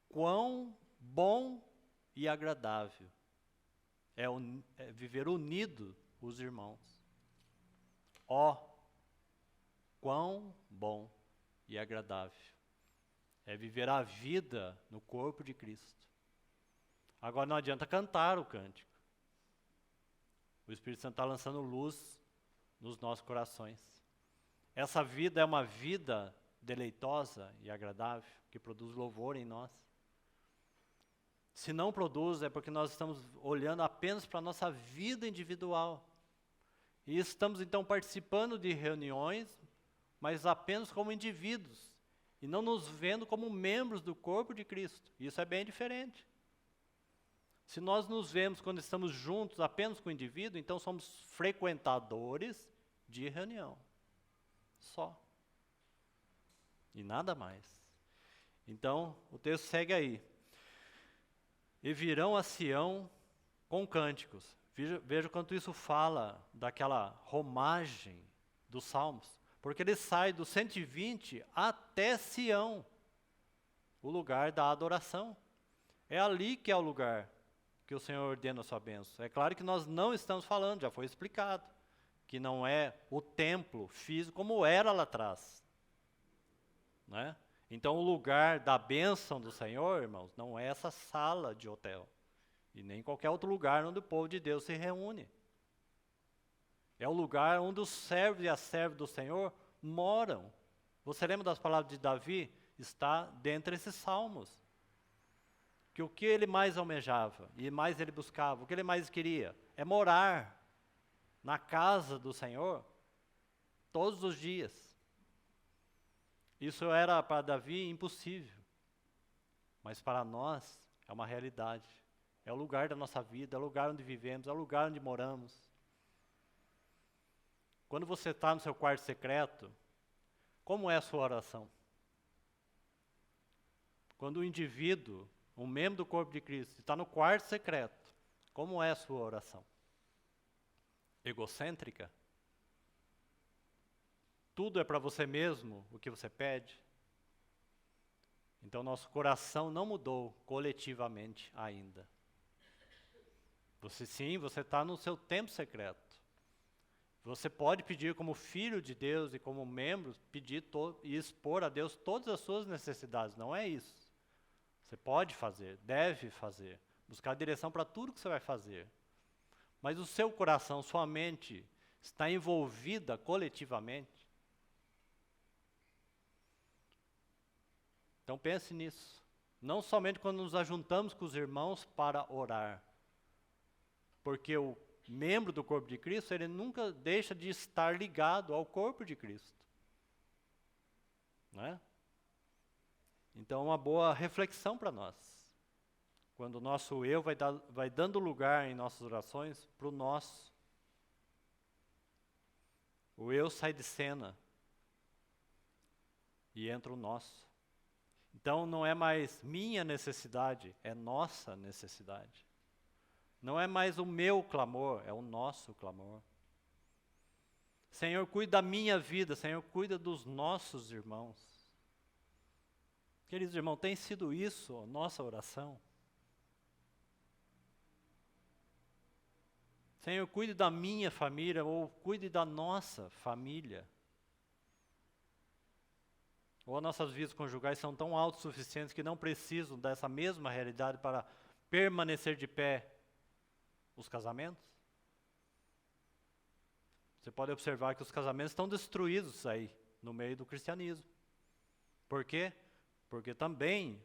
[SPEAKER 1] quão bom e agradável é viver unido os irmãos. Ó, quão bom e agradável é viver a vida no corpo de Cristo. Agora não adianta cantar o cântico. O Espírito Santo está lançando luz nos nossos corações. Essa vida é uma vida deleitosa e agradável, que produz louvor em nós. Se não produz, é porque nós estamos olhando apenas para a nossa vida individual. E estamos então participando de reuniões, mas apenas como indivíduos, e não nos vendo como membros do corpo de Cristo. Isso é bem diferente. Se nós nos vemos quando estamos juntos apenas com o indivíduo, então somos frequentadores de reunião. Só. E nada mais. Então, o texto segue aí. E virão a Sião com cânticos. Veja o quanto isso fala daquela romagem dos salmos. Porque ele sai do 120 até Sião, o lugar da adoração. É ali que é o lugar que o Senhor ordena a sua bênção. É claro que nós não estamos falando, já foi explicado, que não é o templo físico como era lá atrás. Né? Então o lugar da bênção do Senhor, irmãos, não é essa sala de hotel. E nem qualquer outro lugar onde o povo de Deus se reúne. É o lugar onde os servos e as servas do Senhor moram. Você lembra das palavras de Davi? Está dentre esses salmos. Que o que ele mais almejava e mais ele buscava, o que ele mais queria, é morar na casa do Senhor todos os dias. Isso era para Davi impossível, mas para nós é uma realidade. É o lugar da nossa vida, é o lugar onde vivemos, é o lugar onde moramos. Quando você está no seu quarto secreto, como é a sua oração? Quando o indivíduo, um membro do corpo de Cristo, está no quarto secreto, como é a sua oração? Egocêntrica? Tudo é para você mesmo o que você pede? Então nosso coração não mudou coletivamente ainda. Você está no seu tempo secreto. Você pode pedir como filho de Deus e como membro, pedir e expor a Deus todas as suas necessidades, não é isso. Você pode fazer, deve fazer, buscar direção para tudo que você vai fazer. Mas o seu coração, sua mente, está envolvida coletivamente? Então pense nisso. Não somente quando nos ajuntamos com os irmãos para orar. Porque o membro do corpo de Cristo, ele nunca deixa de estar ligado ao corpo de Cristo. Não é? Então, uma boa reflexão para nós. Quando o nosso eu vai dando lugar em nossas orações para o nosso. O eu sai de cena e entra o nosso. Então, não é mais minha necessidade, é nossa necessidade. Não é mais o meu clamor, é o nosso clamor. Senhor, cuida da minha vida, Senhor, cuida dos nossos irmãos. Queridos irmãos, tem sido isso a nossa oração? Senhor, cuide da minha família ou cuide da nossa família. Ou as nossas vidas conjugais são tão autossuficientes que não precisam dessa mesma realidade para permanecer de pé os casamentos? Você pode observar que os casamentos estão destruídos aí, no meio do cristianismo. Por quê? Porque também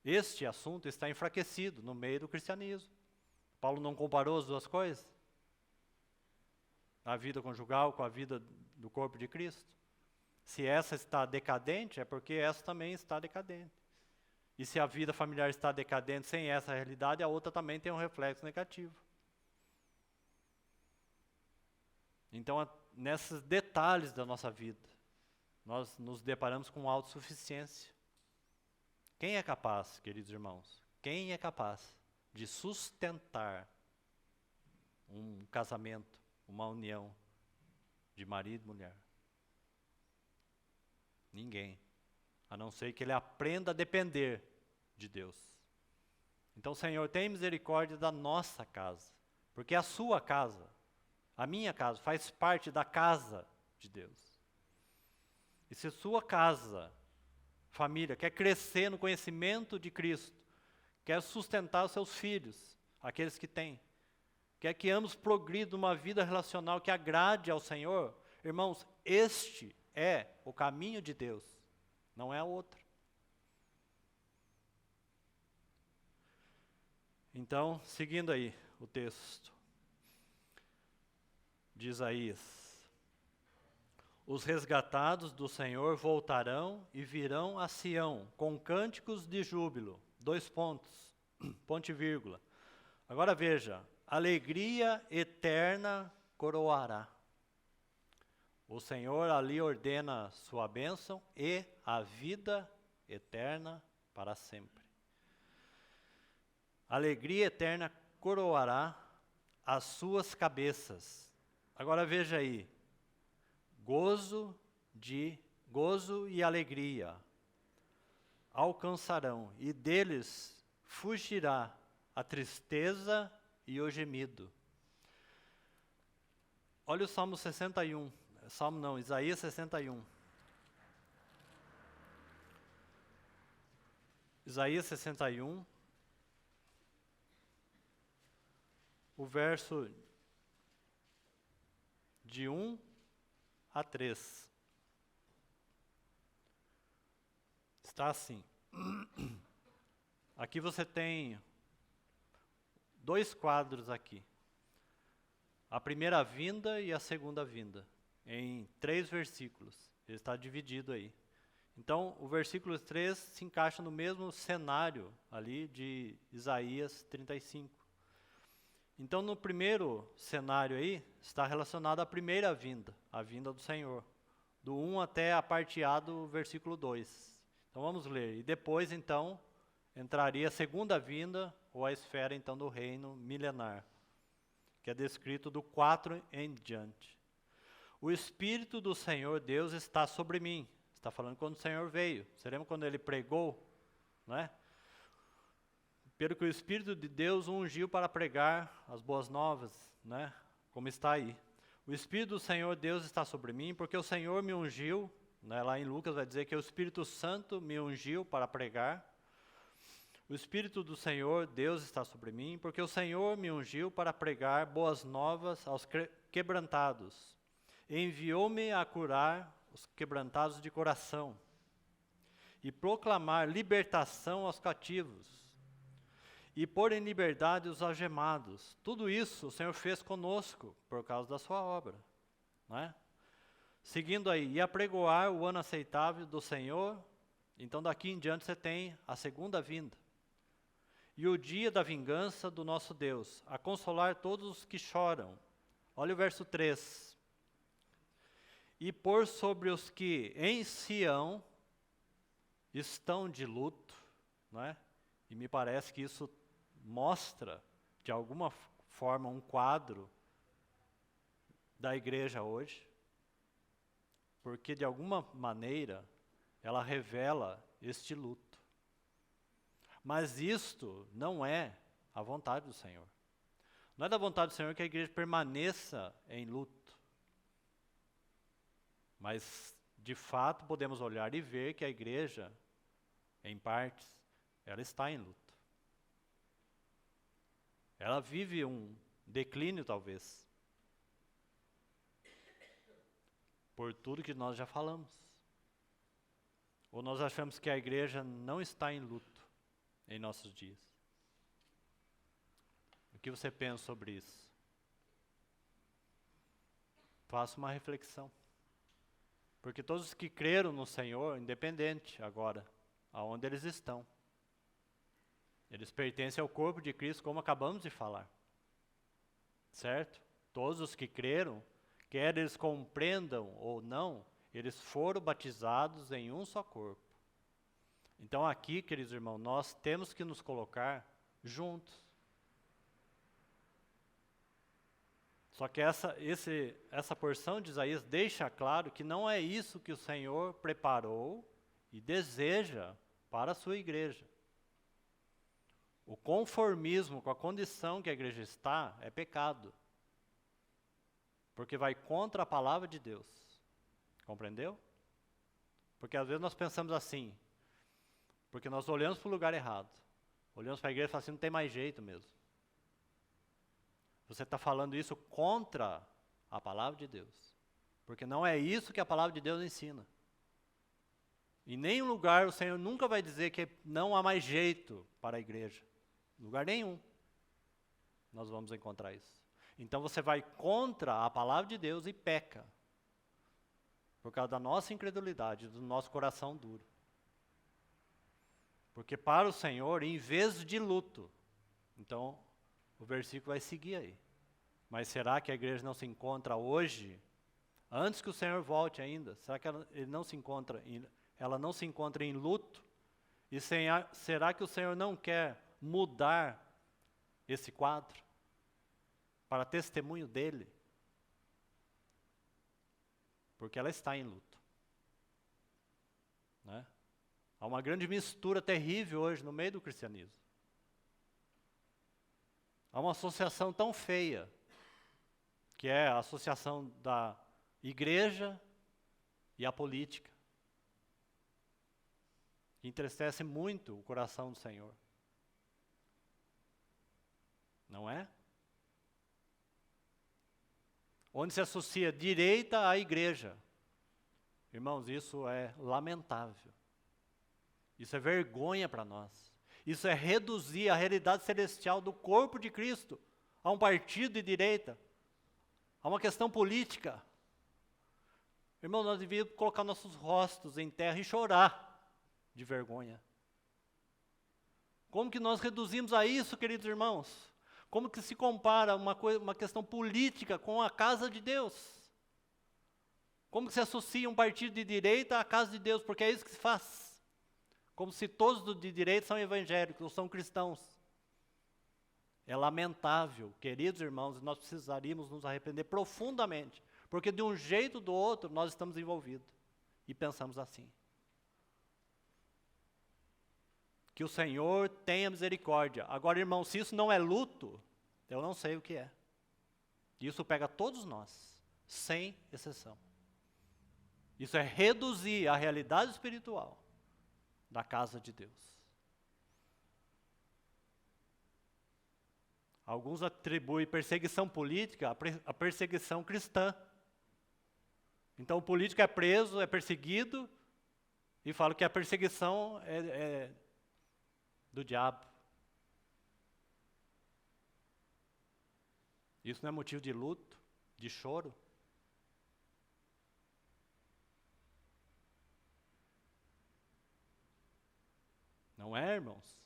[SPEAKER 1] este assunto está enfraquecido no meio do cristianismo. Paulo não comparou as duas coisas? A vida conjugal com a vida do corpo de Cristo? Se essa está decadente, é porque essa também está decadente. E se a vida familiar está decadente sem essa realidade, a outra também tem um reflexo negativo. Então, nesses detalhes da nossa vida, nós nos deparamos com autossuficiência. Quem é capaz, queridos irmãos, quem é capaz de sustentar um casamento, uma união de marido e mulher? Ninguém. A não ser que ele aprenda a depender de Deus. Então, Senhor, tem misericórdia da nossa casa, porque a sua casa, a minha casa, faz parte da casa de Deus. E se sua casa, família, quer crescer no conhecimento de Cristo, quer sustentar os seus filhos, aqueles que têm, quer que ambos progridam uma vida relacional que agrade ao Senhor, irmãos, este é o caminho de Deus, não é outro. Então, seguindo aí o texto de Isaías. Os resgatados do Senhor voltarão e virão a Sião com cânticos de júbilo. 2 pontos, ponto e vírgula. Agora veja, alegria eterna coroará. O Senhor ali ordena sua bênção e a vida eterna para sempre. Alegria eterna coroará as suas cabeças. Agora veja aí, gozo e alegria alcançarão, e deles fugirá a tristeza e o gemido. Olha o Salmo 61, Isaías 61. Isaías 61, o verso de 1 a 3. Está assim. Aqui você tem 2 quadros aqui. A primeira vinda e a segunda vinda, em 3 versículos. Ele está dividido aí. Então, o versículo 3 se encaixa no mesmo cenário ali de Isaías 35. Então, no primeiro cenário aí, está relacionado à primeira vinda, a vinda do Senhor. Do 1 até a parte A do versículo 2. Então, vamos ler. E depois, então, entraria a segunda vinda, ou a esfera, então, do reino milenar, que é descrito do 4 em diante. O Espírito do Senhor Deus está sobre mim. Está falando quando o Senhor veio. Você lembra quando ele pregou, né? Pelo que o Espírito de Deus o ungiu para pregar as boas novas, né? Como está aí. O Espírito do Senhor Deus está sobre mim, porque o Senhor me ungiu, né? Lá em Lucas vai dizer que o Espírito Santo me ungiu para pregar. O Espírito do Senhor Deus está sobre mim, porque o Senhor me ungiu para pregar boas novas aos quebrantados. Enviou-me a curar os quebrantados de coração e proclamar libertação aos cativos e pôr em liberdade os algemados. Tudo isso o Senhor fez conosco por causa da sua obra, não é? Seguindo aí, e apregoar o ano aceitável do Senhor. Então daqui em diante você tem a segunda vinda. E o dia da vingança do nosso Deus, a consolar todos os que choram. Olha o verso 3. E pôr sobre os que em Sião estão de luto, não é? E me parece que isso mostra, de alguma forma, um quadro da igreja hoje, porque, de alguma maneira, ela revela este luto. Mas isto não é a vontade do Senhor. Não é da vontade do Senhor que a igreja permaneça em luto. Mas, de fato, podemos olhar e ver que a igreja, em partes, ela está em luto. Ela vive um declínio, talvez. por tudo que nós já falamos. Ou nós achamos que a igreja não está em luto em nossos dias? O que você pensa sobre isso? Faça uma reflexão. Porque todos os que creram no Senhor, independente agora, aonde eles estão, eles pertencem ao corpo de Cristo, como acabamos de falar. Certo? Todos os que creram, quer eles compreendam ou não, eles foram batizados em um só corpo. Então aqui, queridos irmãos, nós temos que nos colocar juntos. Só que essa porção de Isaías deixa claro que não é isso que o Senhor preparou e deseja para a sua igreja. O conformismo com a condição que a igreja está é pecado. Porque vai contra a palavra de Deus. Compreendeu? Porque às vezes nós pensamos assim, porque nós olhamos para o lugar errado. Olhamos para a igreja e falamos assim, não tem mais jeito mesmo. Você está falando isso contra a palavra de Deus. Porque não é isso que a palavra de Deus ensina. Em nenhum lugar o Senhor nunca vai dizer que não há mais jeito para a igreja. Em lugar nenhum nós vamos encontrar isso. Então você vai contra a palavra de Deus e peca. Por causa da nossa incredulidade, do nosso coração duro. Porque para o Senhor, em vez de luto, então o versículo vai seguir aí. Mas será que a igreja não se encontra hoje, antes que o Senhor volte ainda? Será que ela não se encontra em luto? E será que o Senhor não quer mudar esse quadro para testemunho dele? Porque ela está em luto. Né? Há uma grande mistura terrível hoje no meio do cristianismo. Há uma associação tão feia, que é a associação da igreja e a política, que entristece muito o coração do Senhor. Não é? Onde se associa direita à igreja. Irmãos, isso é lamentável. Isso é vergonha para nós. Isso é reduzir a realidade celestial do corpo de Cristo a um partido de direita, a uma questão política. Irmão, nós devíamos colocar nossos rostos em terra e chorar de vergonha. Como que nós reduzimos a isso, queridos irmãos? Como que se compara uma questão política com a casa de Deus? Como que se associa um partido de direita à casa de Deus? Porque é isso que se faz. Como se todos de direita são evangélicos ou são cristãos. É lamentável, queridos irmãos, nós precisaríamos nos arrepender profundamente. Porque de um jeito ou do outro nós estamos envolvidos. E pensamos assim. Que o Senhor tenha misericórdia. Agora, irmão, se isso não é luto, eu não sei o que é. Isso pega todos nós, sem exceção. Isso é reduzir a realidade espiritual da casa de Deus. Alguns atribuem perseguição política à perseguição cristã. Então o político é preso, é perseguido, e fala que a perseguição é do diabo. Isso não é motivo de luto, de choro? Não é, irmãos?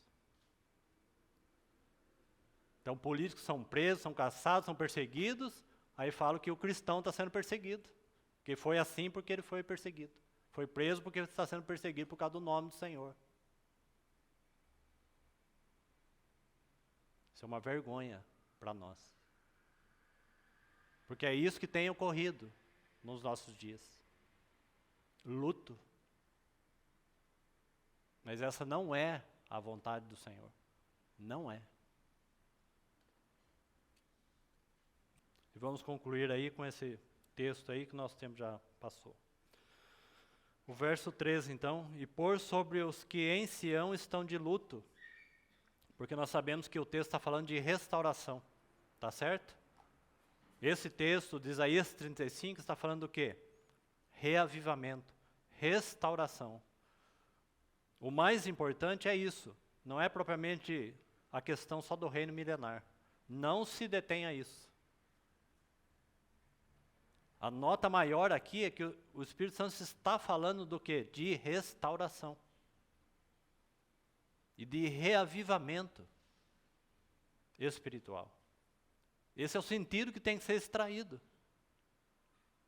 [SPEAKER 1] Então políticos são presos, são caçados, são perseguidos, aí falam que o cristão está sendo perseguido. Que foi assim porque ele foi perseguido. Foi preso porque está sendo perseguido por causa do nome do Senhor. Isso é uma vergonha para nós. Porque é isso que tem ocorrido nos nossos dias. Luto. Mas essa não é a vontade do Senhor. Não é. E vamos concluir aí com esse texto aí que nosso tempo já passou. O verso 13, então, e pôr sobre os que em Sião estão de luto, porque nós sabemos que o texto está falando de restauração, tá certo? Esse texto de Isaías 35 está falando do quê? reavivamento, restauração. O mais importante é isso, não é propriamente a questão só do reino milenar. Não se detém a isso. A nota maior aqui é que o Espírito Santo está falando do quê? De restauração. E de reavivamento espiritual. Esse é o sentido que tem que ser extraído.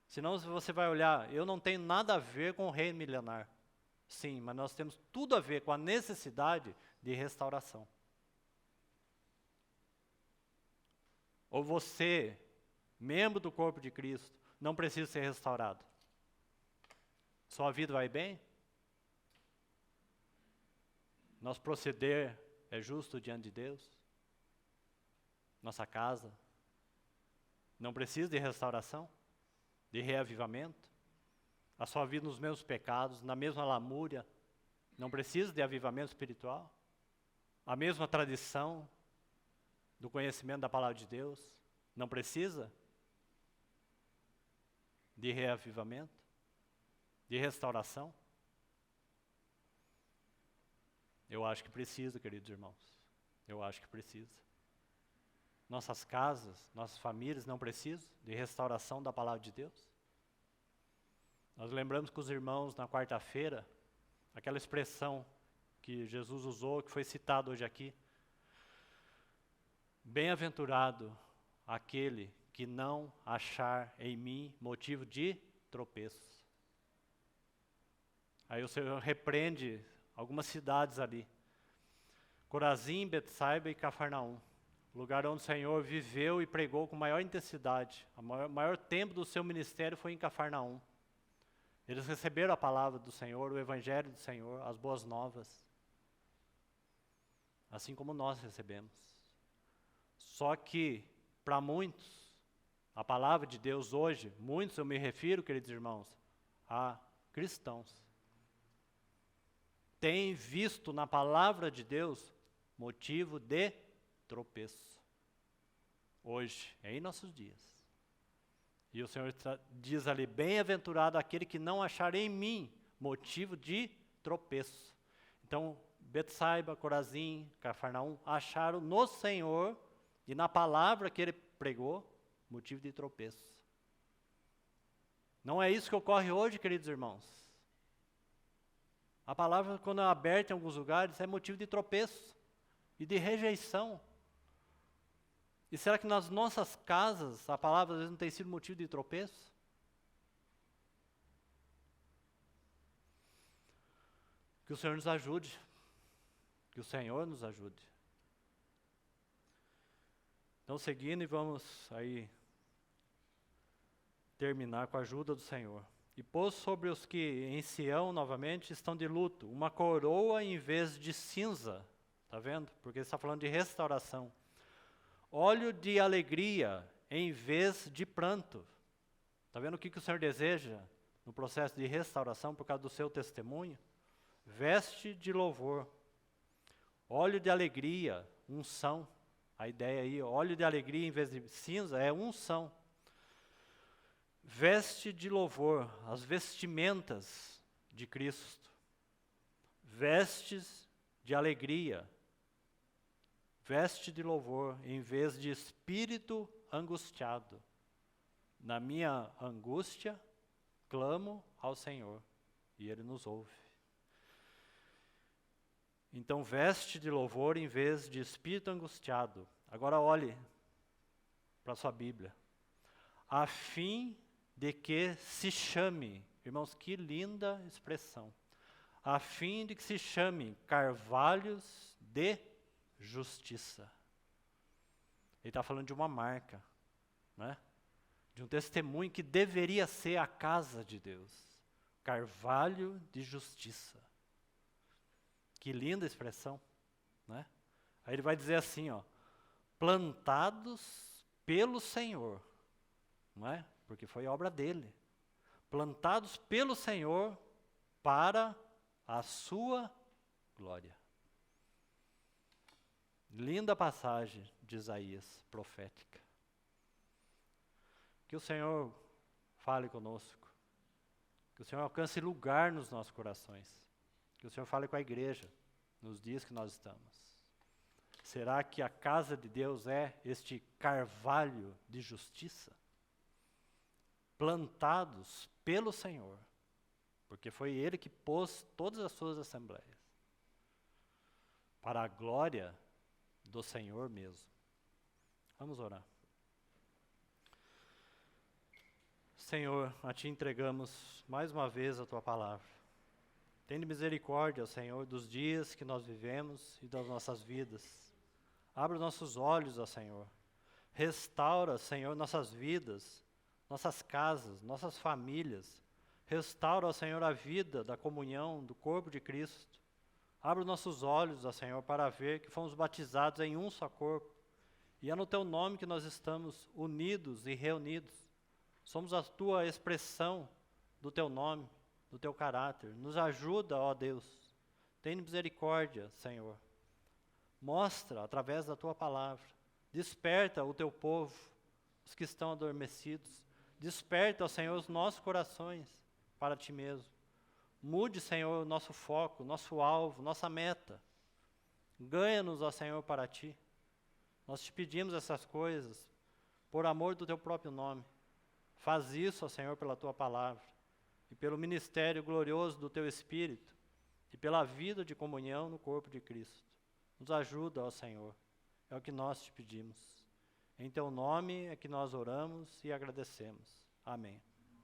[SPEAKER 1] Senão você vai olhar, eu não tenho nada a ver com o reino milenar. Sim, mas nós temos tudo a ver com a necessidade de restauração. Ou você, membro do corpo de Cristo, não precisa ser restaurado? Sua vida vai bem? Nosso proceder é justo diante de Deus? Nossa casa não precisa de restauração? De reavivamento? A sua vida nos mesmos pecados, na mesma lamúria, não precisa de avivamento espiritual? A mesma tradição do conhecimento da palavra de Deus, não precisa de reavivamento, de restauração? Eu acho que precisa, queridos irmãos. Eu acho que precisa. Nossas casas, nossas famílias não precisam de restauração da palavra de Deus? Nós lembramos com os irmãos na quarta-feira, aquela expressão que Jesus usou, que foi citado hoje aqui. Bem-aventurado aquele que não achar em mim motivo de tropeço. Aí o Senhor repreende algumas cidades ali. Corazim, Betsaida e Cafarnaum. Lugar onde o Senhor viveu e pregou com maior intensidade. O maior tempo do seu ministério foi em Cafarnaum. Eles receberam a palavra do Senhor, o evangelho do Senhor, as boas novas. Assim como nós recebemos. Só que, para muitos, a palavra de Deus hoje, muitos eu me refiro, queridos irmãos, a cristãos, têm visto na palavra de Deus motivo de tropeço. Hoje, em nossos dias. E o Senhor diz ali, bem-aventurado aquele que não achar em mim motivo de tropeço. Então, Betsaida, Corazim, Cafarnaum acharam no Senhor e na palavra que ele pregou motivo de tropeço. Não é isso que ocorre hoje, queridos irmãos. A palavra, quando é aberta em alguns lugares, é motivo de tropeço e de rejeição. E será que nas nossas casas a palavra às vezes não tem sido motivo de tropeço? Que o Senhor nos ajude. Que o Senhor nos ajude. Então, seguindo, e vamos aí terminar com a ajuda do Senhor. E pôs sobre os que em Sião, novamente, estão de luto, uma coroa em vez de cinza. Está vendo? Porque ele está falando de restauração. Óleo de alegria em vez de pranto. Está vendo o que o Senhor deseja no processo de restauração por causa do seu testemunho? Veste de louvor. Óleo de alegria, unção. A ideia aí, óleo de alegria em vez de cinza, é unção. Veste de louvor, as vestimentas de Cristo. Vestes de alegria. Veste de louvor, em vez de espírito angustiado. Na minha angústia, clamo ao Senhor, e Ele nos ouve. Então, veste de louvor em vez de espírito angustiado. Agora olhe para a sua Bíblia. A fim de que se chame, irmãos, que linda expressão. A fim de que se chame carvalhos de justiça. Ele está falando de uma marca, né? De um testemunho que deveria ser a casa de Deus. Carvalho de justiça. Que linda expressão, né? Aí ele vai dizer assim, ó, plantados pelo Senhor, não é? Porque foi obra dele. Plantados pelo Senhor para a sua glória. Linda passagem de Isaías, profética. Que o Senhor fale conosco. Que o Senhor alcance lugar nos nossos corações. Que o Senhor fale com a igreja nos dias que nós estamos. Será que a casa de Deus é este carvalho de justiça? Plantados pelo Senhor, porque foi Ele que pôs todas as suas assembleias, para a glória do Senhor mesmo. Vamos orar. Senhor, a Ti entregamos mais uma vez a Tua palavra. Tende misericórdia, Senhor, dos dias que nós vivemos e das nossas vidas. Abra os nossos olhos, ó Senhor. Restaura, Senhor, nossas vidas, nossas casas, nossas famílias. Restaura, ó Senhor, a vida da comunhão, do corpo de Cristo. Abra os nossos olhos, ó Senhor, para ver que fomos batizados em um só corpo. E é no Teu nome que nós estamos unidos e reunidos. Somos a Tua expressão do Teu nome, do Teu caráter. Nos ajuda, ó Deus. Tenha misericórdia, Senhor. Mostra, através da Tua palavra. Desperta o Teu povo, os que estão adormecidos. Desperta, ó Senhor, os nossos corações para Ti mesmo. Mude, Senhor, o nosso foco, nosso alvo, nossa meta. Ganha-nos, ó Senhor, para Ti. Nós Te pedimos essas coisas por amor do Teu próprio nome. Faz isso, ó Senhor, pela Tua palavra e pelo ministério glorioso do Teu Espírito e pela vida de comunhão no corpo de Cristo. Nos ajuda, ó Senhor, é o que nós Te pedimos. Em Teu nome é que nós oramos e agradecemos. Amém.